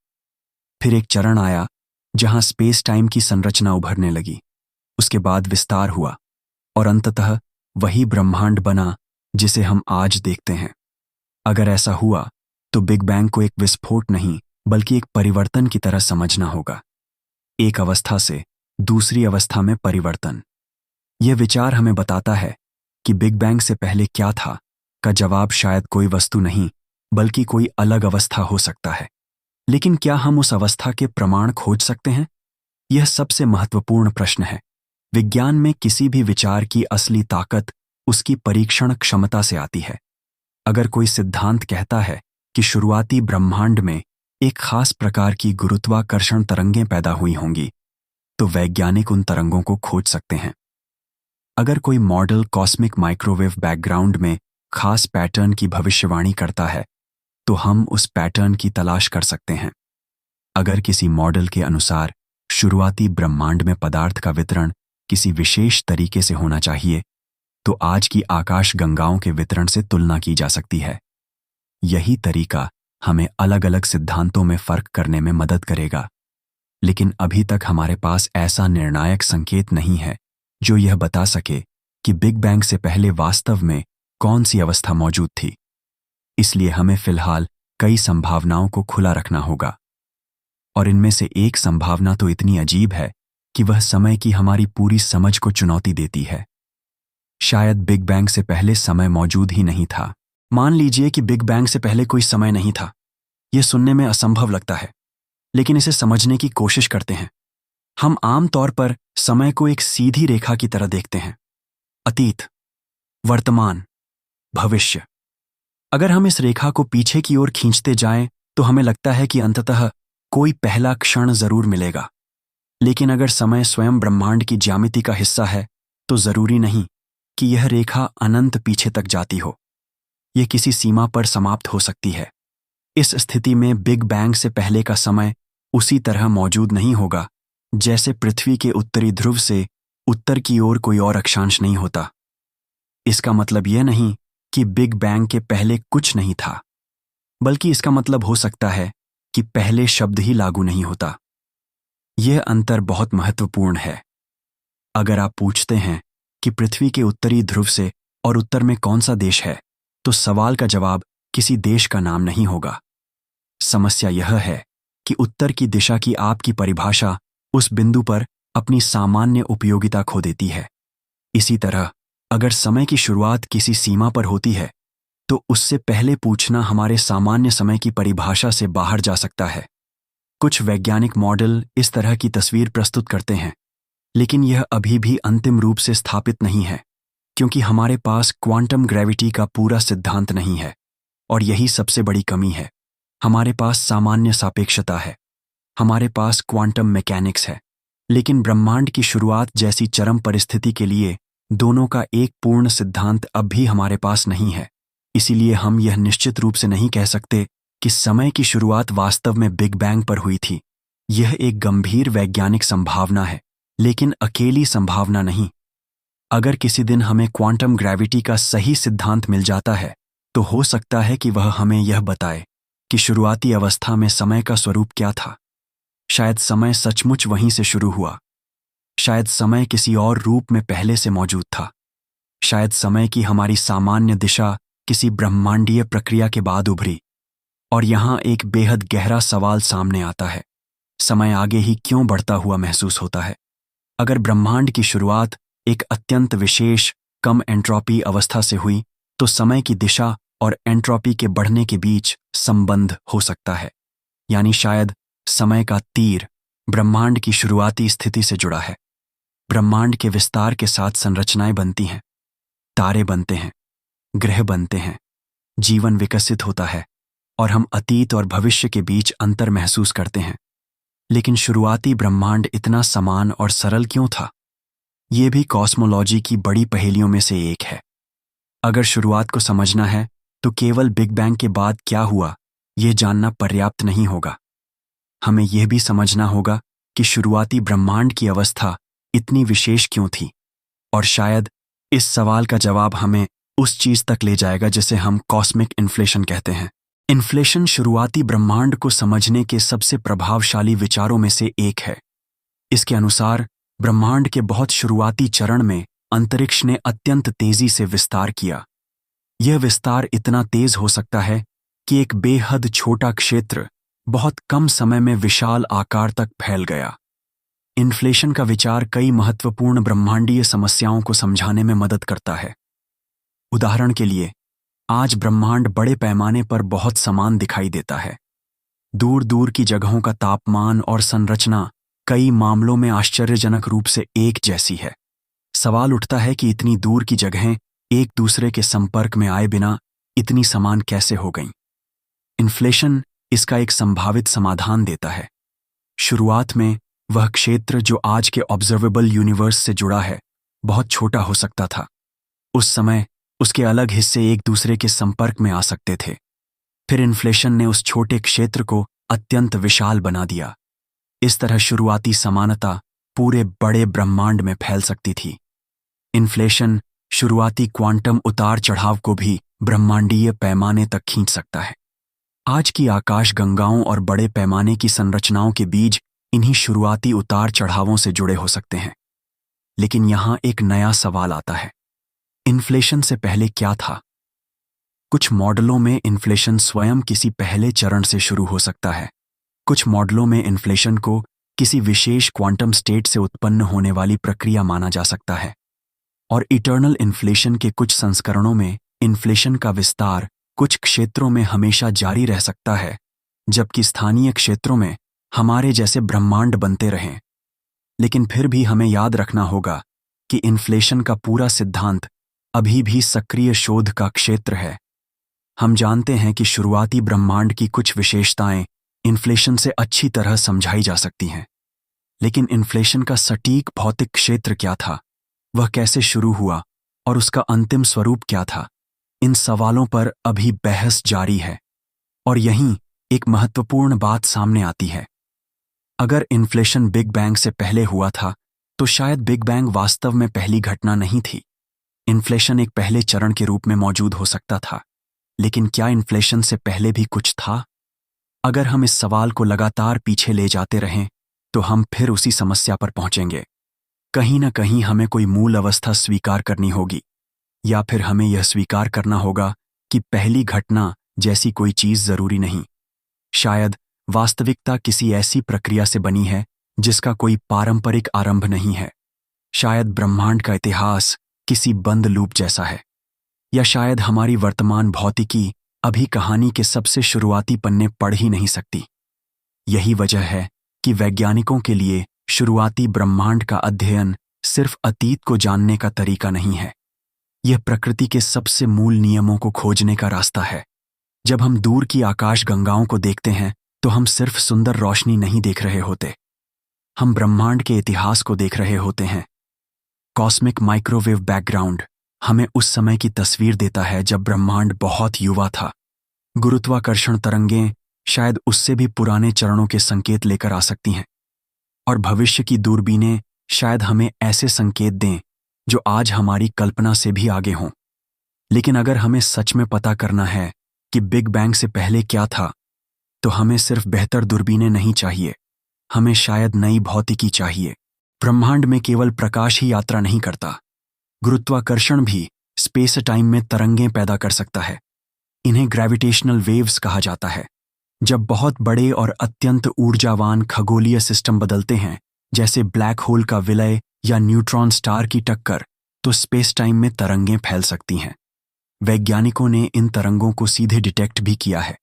फिर एक चरण आया जहां स्पेस टाइम की संरचना उभरने लगी, उसके बाद विस्तार हुआ और अंततः वही ब्रह्मांड बना जिसे हम आज देखते हैं। अगर ऐसा हुआ तो बिग बैंग को एक विस्फोट नहीं बल्कि एक परिवर्तन की तरह समझना होगा। एक अवस्था से दूसरी अवस्था में परिवर्तन। यह विचार हमें बताता है कि बिग बैंग से पहले क्या था का जवाब शायद कोई वस्तु नहीं बल्कि कोई अलग अवस्था हो सकता है। लेकिन क्या हम उस अवस्था के प्रमाण खोज सकते हैं? यह सबसे महत्वपूर्ण प्रश्न है। विज्ञान में किसी भी विचार की असली ताकत उसकी परीक्षण क्षमता से आती है। अगर कोई सिद्धांत कहता है कि शुरुआती ब्रह्मांड में एक खास प्रकार की गुरुत्वाकर्षण तरंगें पैदा हुई होंगी, तो वैज्ञानिक उन तरंगों को खोज सकते हैं। अगर कोई मॉडल कॉस्मिक माइक्रोवेव बैकग्राउंड में खास पैटर्न की भविष्यवाणी करता है, तो हम उस पैटर्न की तलाश कर सकते हैं। अगर किसी मॉडल के अनुसार शुरुआती ब्रह्मांड में पदार्थ का वितरण किसी विशेष तरीके से होना चाहिए, तो आज की आकाश गंगाओं के वितरण से तुलना की जा सकती है। यही तरीका हमें अलग अलग सिद्धांतों में फर्क करने में मदद करेगा। लेकिन अभी तक हमारे पास ऐसा निर्णायक संकेत नहीं है जो यह बता सके कि बिग बैंग से पहले वास्तव में कौन सी अवस्था मौजूद थी। इसलिए हमें फिलहाल कई संभावनाओं को खुला रखना होगा, और इनमें से एक संभावना तो इतनी अजीब है कि वह समय की हमारी पूरी समझ को चुनौती देती है। शायद बिग बैंग से पहले समय मौजूद ही नहीं था। मान लीजिए कि बिग बैंग से पहले कोई समय नहीं था। यह सुनने में असंभव लगता है, लेकिन इसे समझने की कोशिश करते हैं। हम आम तौर पर समय को एक सीधी रेखा की तरह देखते हैं, अतीत, वर्तमान, भविष्य। अगर हम इस रेखा को पीछे की ओर खींचते जाएं, तो हमें लगता है कि अंततः कोई पहला क्षण जरूर मिलेगा। लेकिन अगर समय स्वयं ब्रह्मांड की ज्यामिति का हिस्सा है, तो जरूरी नहीं कि यह रेखा अनंत पीछे तक जाती हो। यह किसी सीमा पर समाप्त हो सकती है। इस स्थिति में बिग बैंग से पहले का समय उसी तरह मौजूद नहीं होगा जैसे पृथ्वी के उत्तरी ध्रुव से उत्तर की ओर कोई और अक्षांश नहीं होता। इसका मतलब यह नहीं कि बिग बैंग के पहले कुछ नहीं था, बल्कि इसका मतलब हो सकता है कि पहले शब्द ही लागू नहीं होता। यह अंतर बहुत महत्वपूर्ण है। अगर आप पूछते हैं कि पृथ्वी के उत्तरी ध्रुव से और उत्तर में कौन सा देश है, तो सवाल का जवाब किसी देश का नाम नहीं होगा। समस्या यह है कि उत्तर की दिशा की आपकी परिभाषा उस बिंदु पर अपनी सामान्य उपयोगिता खो देती है। इसी तरह अगर समय की शुरुआत किसी सीमा पर होती है, तो उससे पहले पूछना हमारे सामान्य समय की परिभाषा से बाहर जा सकता है। कुछ वैज्ञानिक मॉडल इस तरह की तस्वीर प्रस्तुत करते हैं, लेकिन यह अभी भी अंतिम रूप से स्थापित नहीं है, क्योंकि हमारे पास क्वांटम ग्रेविटी का पूरा सिद्धांत नहीं है। और यही सबसे बड़ी कमी है। हमारे पास सामान्य सापेक्षता है। हमारे पास क्वांटम मैकेनिक्स है, लेकिन ब्रह्मांड की शुरुआत जैसी चरम परिस्थिति के लिए दोनों का एक पूर्ण सिद्धांत अब भी हमारे पास नहीं है। इसीलिए हम यह निश्चित रूप से नहीं कह सकते कि समय की शुरुआत वास्तव में बिग बैंग पर हुई थी। यह एक गंभीर वैज्ञानिक संभावना है, लेकिन अकेली संभावना नहीं। अगर किसी दिन हमें क्वांटम ग्रेविटी का सही सिद्धांत मिल जाता है, तो हो सकता है कि वह हमें यह बताए कि शुरुआती अवस्था में समय का स्वरूप क्या था। शायद समय सचमुच वहीं से शुरू हुआ। शायद समय किसी और रूप में पहले से मौजूद था। शायद समय की हमारी सामान्य दिशा किसी ब्रह्मांडीय प्रक्रिया के बाद उभरी। और यहाँ एक बेहद गहरा सवाल सामने आता है, समय आगे ही क्यों बढ़ता हुआ महसूस होता है? अगर ब्रह्मांड की शुरुआत एक अत्यंत विशेष कम एंट्रोपी अवस्था से हुई, तो समय की दिशा और एंट्रोपी के बढ़ने के बीच संबंध हो सकता है। यानी शायद समय का तीर ब्रह्मांड की शुरुआती स्थिति से जुड़ा है। ब्रह्मांड के विस्तार के साथ संरचनाएं बनती हैं, तारे बनते हैं, ग्रह बनते हैं, जीवन विकसित होता है और हम अतीत और भविष्य के बीच अंतर महसूस करते हैं। लेकिन शुरुआती ब्रह्मांड इतना समान और सरल क्यों था? ये भी कॉस्मोलॉजी की बड़ी पहेलियों में से एक है। अगर शुरुआत को समझना है, तो केवल बिग बैंग के बाद क्या हुआ यह जानना पर्याप्त नहीं होगा। हमें यह भी समझना होगा कि शुरुआती ब्रह्मांड की अवस्था इतनी विशेष क्यों थी। और शायद इस सवाल का जवाब हमें उस चीज तक ले जाएगा जिसे हम कॉस्मिक इन्फ्लेशन कहते हैं। इन्फ्लेशन शुरुआती ब्रह्मांड को समझने के सबसे प्रभावशाली विचारों में से एक है। इसके अनुसार ब्रह्मांड के बहुत शुरुआती चरण में अंतरिक्ष ने अत्यंत तेजी से विस्तार किया। यह विस्तार इतना तेज हो सकता है कि एक बेहद छोटा क्षेत्र बहुत कम समय में विशाल आकार तक फैल गया। इन्फ्लेशन का विचार कई महत्वपूर्ण ब्रह्मांडीय समस्याओं को समझाने में मदद करता है। उदाहरण के लिए, आज ब्रह्मांड बड़े पैमाने पर बहुत समान दिखाई देता है। दूर दूर की जगहों का तापमान और संरचना कई मामलों में आश्चर्यजनक रूप से एक जैसी है। सवाल उठता है कि इतनी दूर की जगहें एक दूसरे के संपर्क में आए बिना इतनी समान कैसे हो गईं? इन्फ्लेशन इसका एक संभावित समाधान देता है। शुरुआत में वह क्षेत्र जो आज के ऑब्जर्वेबल यूनिवर्स से जुड़ा है, बहुत छोटा हो सकता था। उस समय उसके अलग हिस्से एक दूसरे के संपर्क में आ सकते थे। फिर इन्फ्लेशन ने उस छोटे क्षेत्र को अत्यंत विशाल बना दिया। इस तरह शुरुआती समानता पूरे बड़े ब्रह्मांड में फैल सकती थी। इन्फ्लेशन शुरुआती क्वांटम उतार चढ़ाव को भी ब्रह्मांडीय पैमाने तक खींच सकता है। आज की आकाश गंगाओं और बड़े पैमाने की संरचनाओं के बीज इन्हीं शुरुआती उतार चढ़ावों से जुड़े हो सकते हैं। लेकिन यहां एक नया सवाल आता है, इन्फ्लेशन से पहले क्या था? कुछ मॉडलों में इन्फ्लेशन स्वयं किसी पहले चरण से शुरू हो सकता है। कुछ मॉडलों में इन्फ्लेशन को किसी विशेष क्वांटम स्टेट से उत्पन्न होने वाली प्रक्रिया माना जा सकता है। और इटर्नल इन्फ्लेशन के कुछ संस्करणों में इन्फ्लेशन का विस्तार कुछ क्षेत्रों में हमेशा जारी रह सकता है, जबकि स्थानीय क्षेत्रों में हमारे जैसे ब्रह्मांड बनते रहें। लेकिन फिर भी हमें याद रखना होगा कि इन्फ्लेशन का पूरा सिद्धांत अभी भी सक्रिय शोध का क्षेत्र है। हम जानते हैं कि शुरुआती ब्रह्मांड की कुछ विशेषताएं इन्फ्लेशन से अच्छी तरह समझाई जा सकती हैं। लेकिन इन्फ्लेशन का सटीक भौतिक क्षेत्र क्या था, वह कैसे शुरू हुआ और उसका अंतिम स्वरूप क्या था, इन सवालों पर अभी बहस जारी है। और यहीं एक महत्वपूर्ण बात सामने आती है। अगर इन्फ्लेशन बिग बैंग से पहले हुआ था, तो शायद बिग बैंग वास्तव में पहली घटना नहीं थी। इन्फ्लेशन एक पहले चरण के रूप में मौजूद हो सकता था। लेकिन क्या इन्फ्लेशन से पहले भी कुछ था? अगर हम इस सवाल को लगातार पीछे ले जाते रहें, तो हम फिर उसी समस्या पर पहुंचेंगे। कहीं ना कहीं हमें कोई मूल अवस्था स्वीकार करनी होगी, या फिर हमें यह स्वीकार करना होगा कि पहली घटना जैसी कोई चीज जरूरी नहीं। शायद वास्तविकता किसी ऐसी प्रक्रिया से बनी है जिसका कोई पारंपरिक आरंभ नहीं है। शायद ब्रह्मांड का इतिहास किसी बंद लूप जैसा है, या शायद हमारी वर्तमान भौतिकी अभी कहानी के सबसे शुरुआती पन्ने पढ़ ही नहीं सकती। यही वजह है कि वैज्ञानिकों के लिए शुरुआती ब्रह्मांड का अध्ययन सिर्फ अतीत को जानने का तरीका नहीं है, यह प्रकृति के सबसे मूल नियमों को खोजने का रास्ता है। जब हम दूर की आकाश गंगाओं को देखते हैं, तो तो हम सिर्फ सुंदर रोशनी नहीं देख रहे होते, हम ब्रह्मांड के इतिहास को देख रहे होते हैं। कॉस्मिक माइक्रोवेव बैकग्राउंड हमें उस समय की तस्वीर देता है जब ब्रह्मांड बहुत युवा था। गुरुत्वाकर्षण तरंगें शायद उससे भी पुराने चरणों के संकेत लेकर आ सकती हैं, और भविष्य की दूरबीनें शायद हमें ऐसे संकेत दें जो आज हमारी कल्पना से भी आगे हों। लेकिन अगर हमें सच में पता करना है कि बिग बैंग से पहले क्या था, तो हमें सिर्फ बेहतर दूरबीनें नहीं चाहिए, हमें शायद नई भौतिकी चाहिए। ब्रह्मांड में केवल प्रकाश ही यात्रा नहीं करता, गुरुत्वाकर्षण भी स्पेस टाइम में तरंगें पैदा कर सकता है। इन्हें ग्रेविटेशनल वेव्स कहा जाता है। जब बहुत बड़े और अत्यंत ऊर्जावान खगोलीय सिस्टम बदलते हैं, जैसे ब्लैक होल का विलय या न्यूट्रॉन स्टार की टक्कर, तो स्पेस टाइम में तरंगें फैल सकती हैं। वैज्ञानिकों ने इन तरंगों को सीधे डिटेक्ट भी किया है,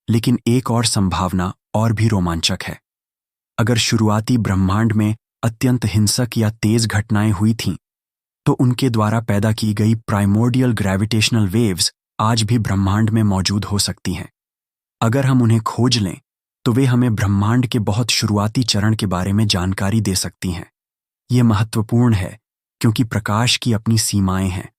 लेकिन एक और संभावना और भी रोमांचक है। अगर शुरुआती ब्रह्मांड में अत्यंत हिंसक या तेज घटनाएं हुई थीं, तो उनके द्वारा पैदा की गई प्राइमोर्डियल ग्रेविटेशनल वेव्स आज भी ब्रह्मांड में मौजूद हो सकती हैं। अगर हम उन्हें खोज लें, तो वे हमें ब्रह्मांड के बहुत शुरुआती चरण के बारे में जानकारी दे सकती हैं। ये महत्वपूर्ण है क्योंकि प्रकाश की अपनी सीमाएं हैं।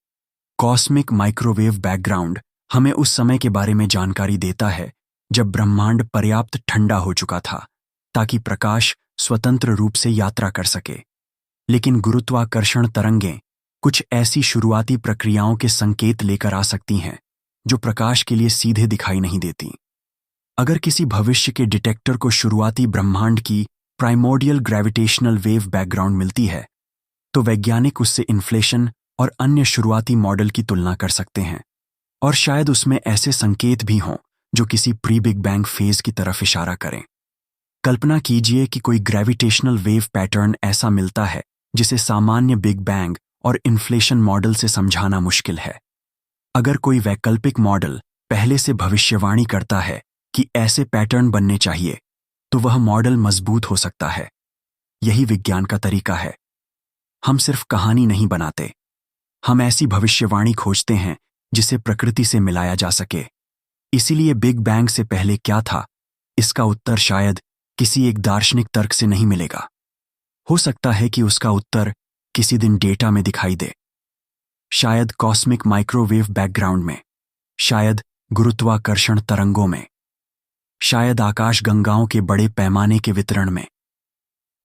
कॉस्मिक माइक्रोवेव बैकग्राउंड हमें उस समय के बारे में जानकारी देता है जब ब्रह्मांड पर्याप्त ठंडा हो चुका था ताकि प्रकाश स्वतंत्र रूप से यात्रा कर सके। लेकिन गुरुत्वाकर्षण तरंगें कुछ ऐसी शुरुआती प्रक्रियाओं के संकेत लेकर आ सकती हैं जो प्रकाश के लिए सीधे दिखाई नहीं देती। अगर किसी भविष्य के डिटेक्टर को शुरुआती ब्रह्मांड की प्राइमोर्डियल ग्रेविटेशनल वेव बैकग्राउंड मिलती है, तो वैज्ञानिक उससे इन्फ्लेशन और अन्य शुरुआती मॉडल की तुलना कर सकते हैं, और शायद उसमें ऐसे संकेत भी हों जो किसी प्री बिग बैंग फेज की तरफ इशारा करें। कल्पना कीजिए कि कोई ग्रेविटेशनल वेव पैटर्न ऐसा मिलता है जिसे सामान्य बिग बैंग और इन्फ्लेशन मॉडल से समझाना मुश्किल है। अगर कोई वैकल्पिक मॉडल पहले से भविष्यवाणी करता है कि ऐसे पैटर्न बनने चाहिए, तो वह मॉडल मजबूत हो सकता है। यही विज्ञान का तरीका है। हम सिर्फ कहानी नहीं बनाते, हम ऐसी भविष्यवाणी खोजते हैं जिसे प्रकृति से मिलाया जा सके। इसीलिए बिग बैंग से पहले क्या था, इसका उत्तर शायद किसी एक दार्शनिक तर्क से नहीं मिलेगा। हो सकता है कि उसका उत्तर किसी दिन डेटा में दिखाई दे, शायद कॉस्मिक माइक्रोवेव बैकग्राउंड में, शायद गुरुत्वाकर्षण तरंगों में, शायद आकाशगंगाओं के बड़े पैमाने के वितरण में,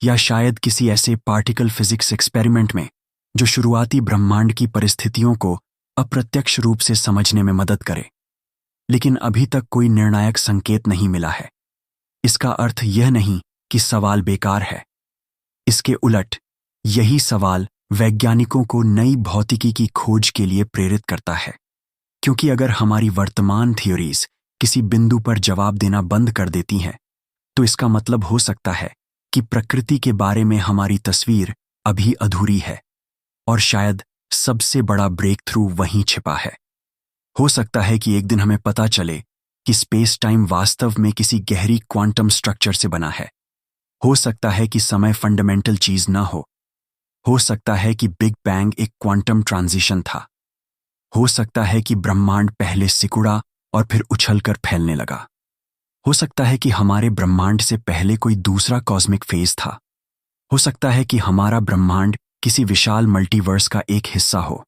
या शायद किसी ऐसे पार्टिकल फिजिक्स एक्सपेरिमेंट में जो शुरुआती ब्रह्मांड की परिस्थितियों को अप्रत्यक्ष रूप से समझने में मदद करे। लेकिन अभी तक कोई निर्णायक संकेत नहीं मिला है। इसका अर्थ यह नहीं कि सवाल बेकार है। इसके उलट, यही सवाल वैज्ञानिकों को नई भौतिकी की खोज के लिए प्रेरित करता है। क्योंकि अगर हमारी वर्तमान थ्योरीज किसी बिंदु पर जवाब देना बंद कर देती हैं, तो इसका मतलब हो सकता है कि प्रकृति के बारे में हमारी तस्वीर अभी अधूरी है, और शायद सबसे बड़ा ब्रेक थ्रू वहीं छिपा है। हो सकता है कि एक दिन हमें पता चले कि स्पेस टाइम वास्तव में किसी गहरी क्वांटम स्ट्रक्चर से बना है। हो सकता है कि समय फंडामेंटल चीज ना हो सकता है कि बिग बैंग एक क्वांटम ट्रांजिशन था। हो सकता है कि ब्रह्मांड पहले सिकुड़ा और फिर उछलकर फैलने लगा। हो सकता है कि हमारे ब्रह्मांड से पहले कोई दूसरा कॉस्मिक फेज था। हो सकता है कि हमारा ब्रह्मांड किसी विशाल मल्टीवर्स का एक हिस्सा हो,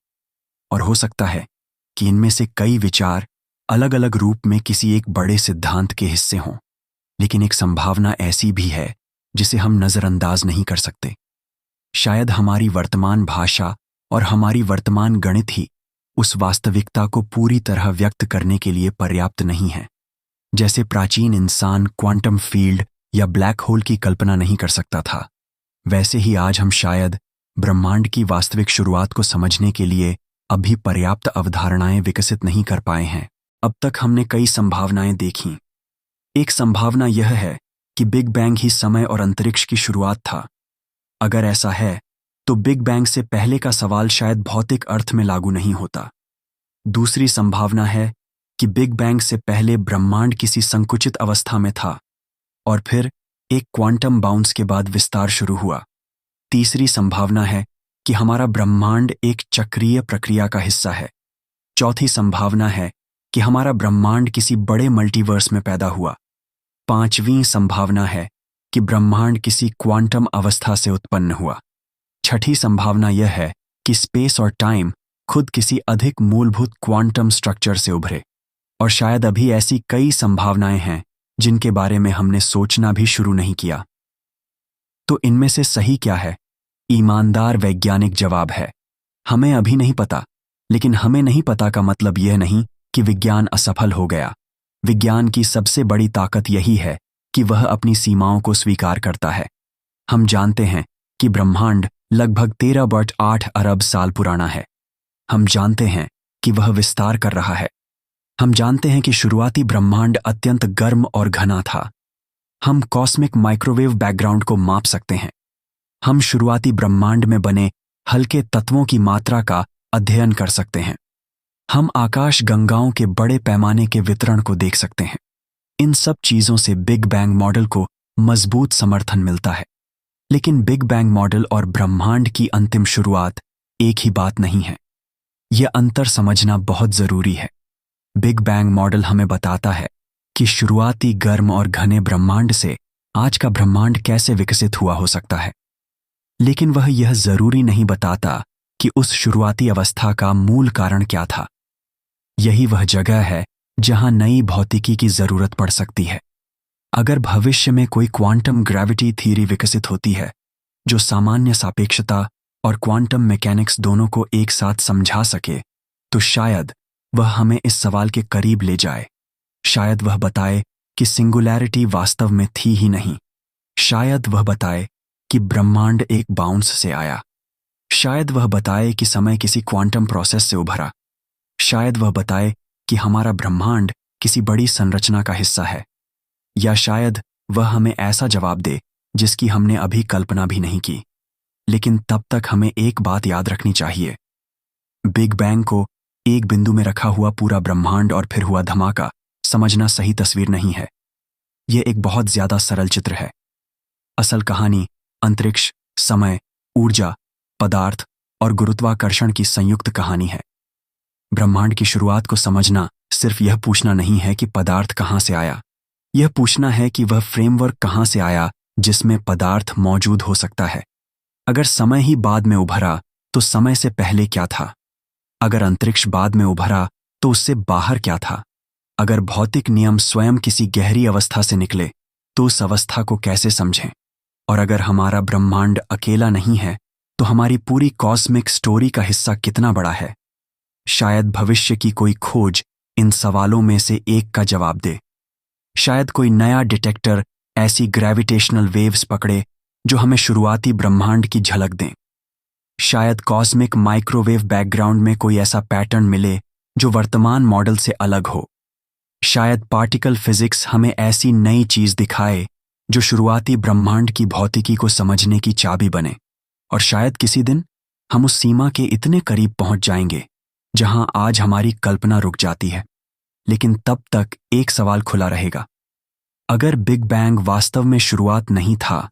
और हो सकता है कि इनमें से कई विचार अलग अलग रूप में किसी एक बड़े सिद्धांत के हिस्से हों। लेकिन एक संभावना ऐसी भी है जिसे हम नजरअंदाज नहीं कर सकते। शायद हमारी वर्तमान भाषा और हमारी वर्तमान गणित ही उस वास्तविकता को पूरी तरह व्यक्त करने के लिए पर्याप्त नहीं है। जैसे प्राचीन इंसान क्वांटम फील्ड या ब्लैक होल की कल्पना नहीं कर सकता था, वैसे ही आज हम शायद ब्रह्मांड की वास्तविक शुरुआत को समझने के लिए अभी पर्याप्त अवधारणाएं विकसित नहीं कर पाए हैं। अब तक हमने कई संभावनाएं देखीं। एक संभावना यह है कि बिग बैंग ही समय और अंतरिक्ष की शुरुआत था। अगर ऐसा है, तो बिग बैंग से पहले का सवाल शायद भौतिक अर्थ में लागू नहीं होता। दूसरी संभावना है कि बिग बैंग से पहले ब्रह्मांड किसी संकुचित अवस्था में था और फिर एक क्वांटम बाउंस के बाद विस्तार शुरू हुआ। तीसरी संभावना है कि हमारा ब्रह्मांड एक चक्रीय प्रक्रिया का हिस्सा है। चौथी संभावना है कि हमारा ब्रह्मांड किसी बड़े मल्टीवर्स में पैदा हुआ। पांचवीं संभावना है कि ब्रह्मांड किसी क्वांटम अवस्था से उत्पन्न हुआ। छठी संभावना यह है कि स्पेस और टाइम खुद किसी अधिक मूलभूत क्वांटम स्ट्रक्चर से उभरे। और शायद अभी ऐसी कई संभावनाएं हैं जिनके बारे में हमने सोचना भी शुरू नहीं किया। तो इनमें से सही क्या है? ईमानदार वैज्ञानिक जवाब है, हमें अभी नहीं पता। लेकिन हमें नहीं पता का मतलब यह नहीं कि विज्ञान असफल हो गया। विज्ञान की सबसे बड़ी ताकत यही है कि वह अपनी सीमाओं को स्वीकार करता है। हम जानते हैं कि ब्रह्मांड लगभग 13.8 अरब साल पुराना है। हम जानते हैं कि वह विस्तार कर रहा है। हम जानते हैं कि शुरुआती ब्रह्मांड अत्यंत गर्म और घना था। हम कॉस्मिक माइक्रोवेव बैकग्राउंड को माप सकते हैं। हम शुरुआती ब्रह्मांड में बने हल्के तत्वों की मात्रा का अध्ययन कर सकते हैं। हम आकाश गंगाओं के बड़े पैमाने के वितरण को देख सकते हैं। इन सब चीजों से बिग बैंग मॉडल को मजबूत समर्थन मिलता है। लेकिन बिग बैंग मॉडल और ब्रह्मांड की अंतिम शुरुआत एक ही बात नहीं है। यह अंतर समझना बहुत जरूरी है। बिग बैंग मॉडल हमें बताता है कि शुरुआती गर्म और घने ब्रह्मांड से आज का ब्रह्मांड कैसे विकसित हुआ हो सकता है। लेकिन वह यह जरूरी नहीं बताता कि उस शुरुआती अवस्था का मूल कारण क्या था। यही वह जगह है जहां नई भौतिकी की जरूरत पड़ सकती है। अगर भविष्य में कोई क्वांटम ग्रेविटी थ्योरी विकसित होती है जो सामान्य सापेक्षता और क्वांटम मैकेनिक्स दोनों को एक साथ समझा सके, तो शायद वह हमें इस सवाल के करीब ले जाए। शायद वह बताए कि सिंगुलैरिटी वास्तव में थी ही नहीं। शायद वह बताए कि ब्रह्मांड एक बाउंस से आया। शायद वह बताए कि समय किसी क्वांटम प्रोसेस से उभरा। शायद वह बताए कि हमारा ब्रह्मांड किसी बड़ी संरचना का हिस्सा है। या शायद वह हमें ऐसा जवाब दे जिसकी हमने अभी कल्पना भी नहीं की। लेकिन तब तक हमें एक बात याद रखनी चाहिए। बिग बैंग को एक बिंदु में रखा हुआ पूरा ब्रह्मांड और फिर हुआ धमाका समझना सही तस्वीर नहीं है। यह एक बहुत ज्यादा सरल चित्र है। असल कहानी अंतरिक्ष, समय, ऊर्जा, पदार्थ और गुरुत्वाकर्षण की संयुक्त कहानी है। ब्रह्मांड की शुरुआत को समझना सिर्फ यह पूछना नहीं है कि पदार्थ कहां से आया। यह पूछना है कि वह फ्रेमवर्क कहां से आया जिसमें पदार्थ मौजूद हो सकता है। अगर समय ही बाद में उभरा तो समय से पहले क्या था? अगर अंतरिक्ष बाद में उभरा तो उससे बाहर क्या था? अगर भौतिक नियम स्वयं किसी गहरी अवस्था से निकले तो उस अवस्था को कैसे समझें? और अगर हमारा ब्रह्मांड अकेला नहीं है तो हमारी पूरी कॉस्मिक स्टोरी का हिस्सा कितना बड़ा है? शायद भविष्य की कोई खोज इन सवालों में से एक का जवाब दे। शायद कोई नया डिटेक्टर ऐसी ग्रेविटेशनल वेव्स पकड़े जो हमें शुरुआती ब्रह्मांड की झलक दें। शायद कॉस्मिक माइक्रोवेव बैकग्राउंड में कोई ऐसा पैटर्न मिले जो वर्तमान मॉडल से अलग हो। शायद पार्टिकल फिजिक्स हमें ऐसी नई चीज दिखाए जो शुरुआती ब्रह्मांड की भौतिकी को समझने की चाबी बने। और शायद किसी दिन हम उस सीमा के इतने करीब पहुंच जाएंगे जहां आज हमारी कल्पना रुक जाती है। लेकिन तब तक एक सवाल खुला रहेगा। अगर बिग बैंग वास्तव में शुरुआत नहीं था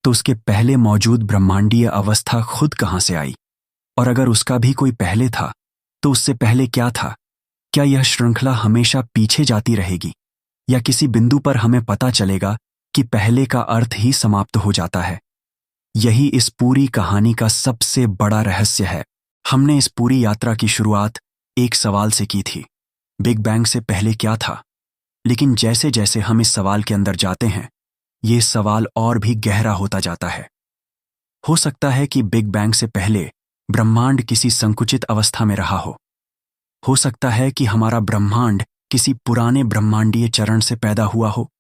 तो उसके पहले मौजूद ब्रह्मांडीय अवस्था खुद कहां से आई? और अगर उसका भी कोई पहले था तो उससे पहले क्या था? क्या यह श्रृंखला हमेशा पीछे जाती रहेगी या किसी बिंदु पर हमें पता चलेगा कि पहले का अर्थ ही समाप्त हो जाता है? यही इस पूरी कहानी का सबसे बड़ा रहस्य है। हमने इस पूरी यात्रा की शुरुआत एक सवाल से की थी, बिग बैंग से पहले क्या था? लेकिन जैसे जैसे हम इस सवाल के अंदर जाते हैं, ये सवाल और भी गहरा होता जाता है। हो सकता है कि बिग बैंग से पहले ब्रह्मांड किसी संकुचित अवस्था में रहा हो। हो सकता है कि हमारा ब्रह्मांड किसी पुराने ब्रह्मांडीय चरण से पैदा हुआ हो।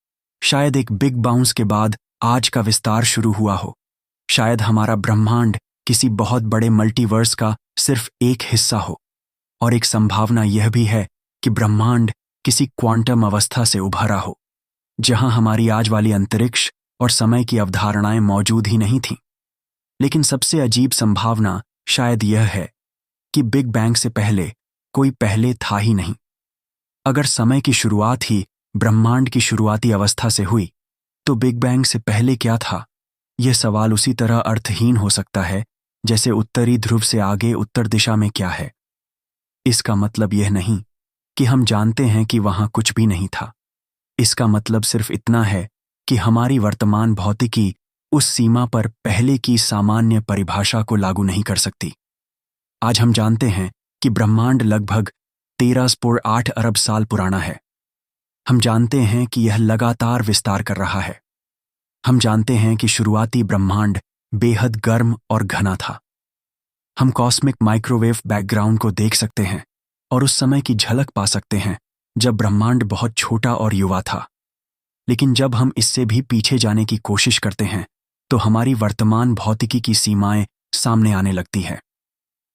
शायद एक बिग बाउंस के बाद आज का विस्तार शुरू हुआ हो। शायद हमारा ब्रह्मांड किसी बहुत बड़े मल्टीवर्स का सिर्फ एक हिस्सा हो। और एक संभावना यह भी है कि ब्रह्मांड किसी क्वांटम अवस्था से उभरा हो जहां हमारी आज वाली अंतरिक्ष और समय की अवधारणाएं मौजूद ही नहीं थीं। लेकिन सबसे अजीब संभावना शायद यह है कि बिग बैंग से पहले कोई पहले था ही नहीं। अगर समय की शुरुआत ही ब्रह्मांड की शुरुआती अवस्था से हुई तो बिग बैंग से पहले क्या था? यह सवाल उसी तरह अर्थहीन हो सकता है जैसे उत्तरी ध्रुव से आगे उत्तर दिशा में क्या है। इसका मतलब यह नहीं कि हम जानते हैं कि वहां कुछ भी नहीं था। इसका मतलब सिर्फ इतना है कि हमारी वर्तमान भौतिकी उस सीमा पर पहले की सामान्य परिभाषा को लागू नहीं कर सकती। आज हम जानते हैं कि ब्रह्मांड लगभग 13.8 अरब साल पुराना है। हम जानते हैं कि यह लगातार विस्तार कर रहा है। हम जानते हैं कि शुरुआती ब्रह्मांड बेहद गर्म और घना था। हम कॉस्मिक माइक्रोवेव बैकग्राउंड को देख सकते हैं और उस समय की झलक पा सकते हैं जब ब्रह्मांड बहुत छोटा और युवा था। लेकिन जब हम इससे भी पीछे जाने की कोशिश करते हैं तो हमारी वर्तमान भौतिकी की सीमाएं सामने आने लगती है।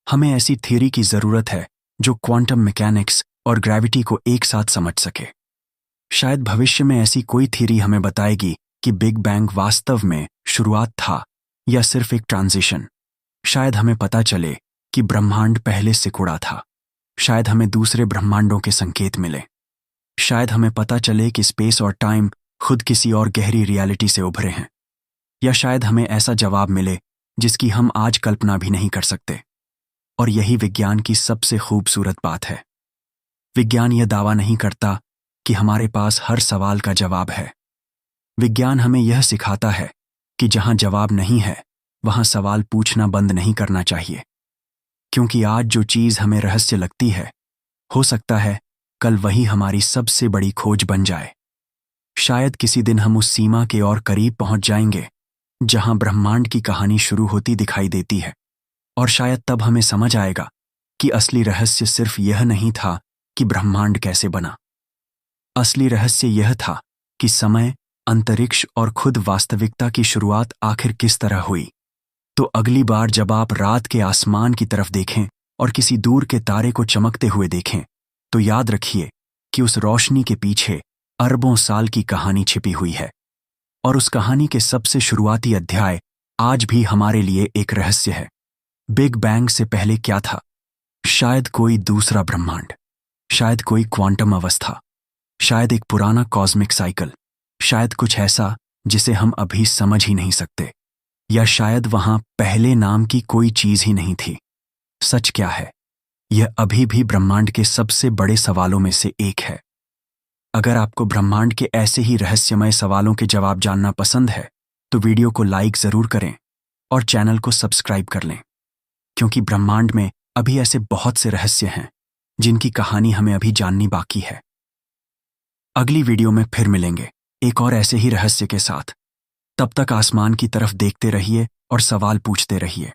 हमें ऐसी थ्योरी की जरूरत है जो क्वांटम मैकेनिक्स और ग्रेविटी को एक साथ समझ सके। शायद भविष्य में ऐसी कोई थ्योरी हमें बताएगी कि बिग बैंग वास्तव में शुरुआत था या सिर्फ एक ट्रांजिशन। शायद हमें पता चले कि ब्रह्मांड पहले सिकुड़ा था। शायद हमें दूसरे ब्रह्मांडों के संकेत मिले। शायद हमें पता चले कि स्पेस और टाइम खुद किसी और गहरी रियलिटी से उभरे हैं। या शायद हमें ऐसा जवाब मिले जिसकी हम आज कल्पना भी नहीं कर सकते। और यही विज्ञान की सबसे खूबसूरत बात है। विज्ञान यह दावा नहीं करता कि हमारे पास हर सवाल का जवाब है। विज्ञान हमें यह सिखाता है कि जहां जवाब नहीं है वहां सवाल पूछना बंद नहीं करना चाहिए। क्योंकि आज जो चीज हमें रहस्य लगती है, हो सकता है कल वही हमारी सबसे बड़ी खोज बन जाए। शायद किसी दिन हम उस सीमा के और करीब पहुंच जाएंगे जहां ब्रह्मांड की कहानी शुरू होती दिखाई देती है। और शायद तब हमें समझ आएगा कि असली रहस्य सिर्फ यह नहीं था कि ब्रह्मांड कैसे बना। असली रहस्य यह था कि समय, अंतरिक्ष और खुद वास्तविकता की शुरुआत आखिर किस तरह हुई। तो अगली बार जब आप रात के आसमान की तरफ देखें और किसी दूर के तारे को चमकते हुए देखें, तो याद रखिए कि उस रोशनी के पीछे अरबों साल की कहानी छिपी हुई है। और उस कहानी के सबसे शुरुआती अध्याय आज भी हमारे लिए एक रहस्य है। बिग बैंग से पहले क्या था? शायद कोई दूसरा ब्रह्मांड, शायद कोई क्वांटम अवस्था, शायद एक पुराना कॉस्मिक साइकिल, शायद कुछ ऐसा जिसे हम अभी समझ ही नहीं सकते। या शायद वहां पहले नाम की कोई चीज ही नहीं थी। सच क्या है? यह अभी भी ब्रह्मांड के सबसे बड़े सवालों में से एक है। अगर आपको ब्रह्मांड के ऐसे ही रहस्यमय सवालों के जवाब जानना पसंद है तो वीडियो को लाइक जरूर करें और चैनल को सब्सक्राइब कर लें, क्योंकि ब्रह्मांड में अभी ऐसे बहुत से रहस्य हैं जिनकी कहानी हमें अभी जाननी बाकी है। अगली वीडियो में फिर मिलेंगे एक और ऐसे ही रहस्य के साथ। तब तक आसमान की तरफ देखते रहिए और सवाल पूछते रहिए।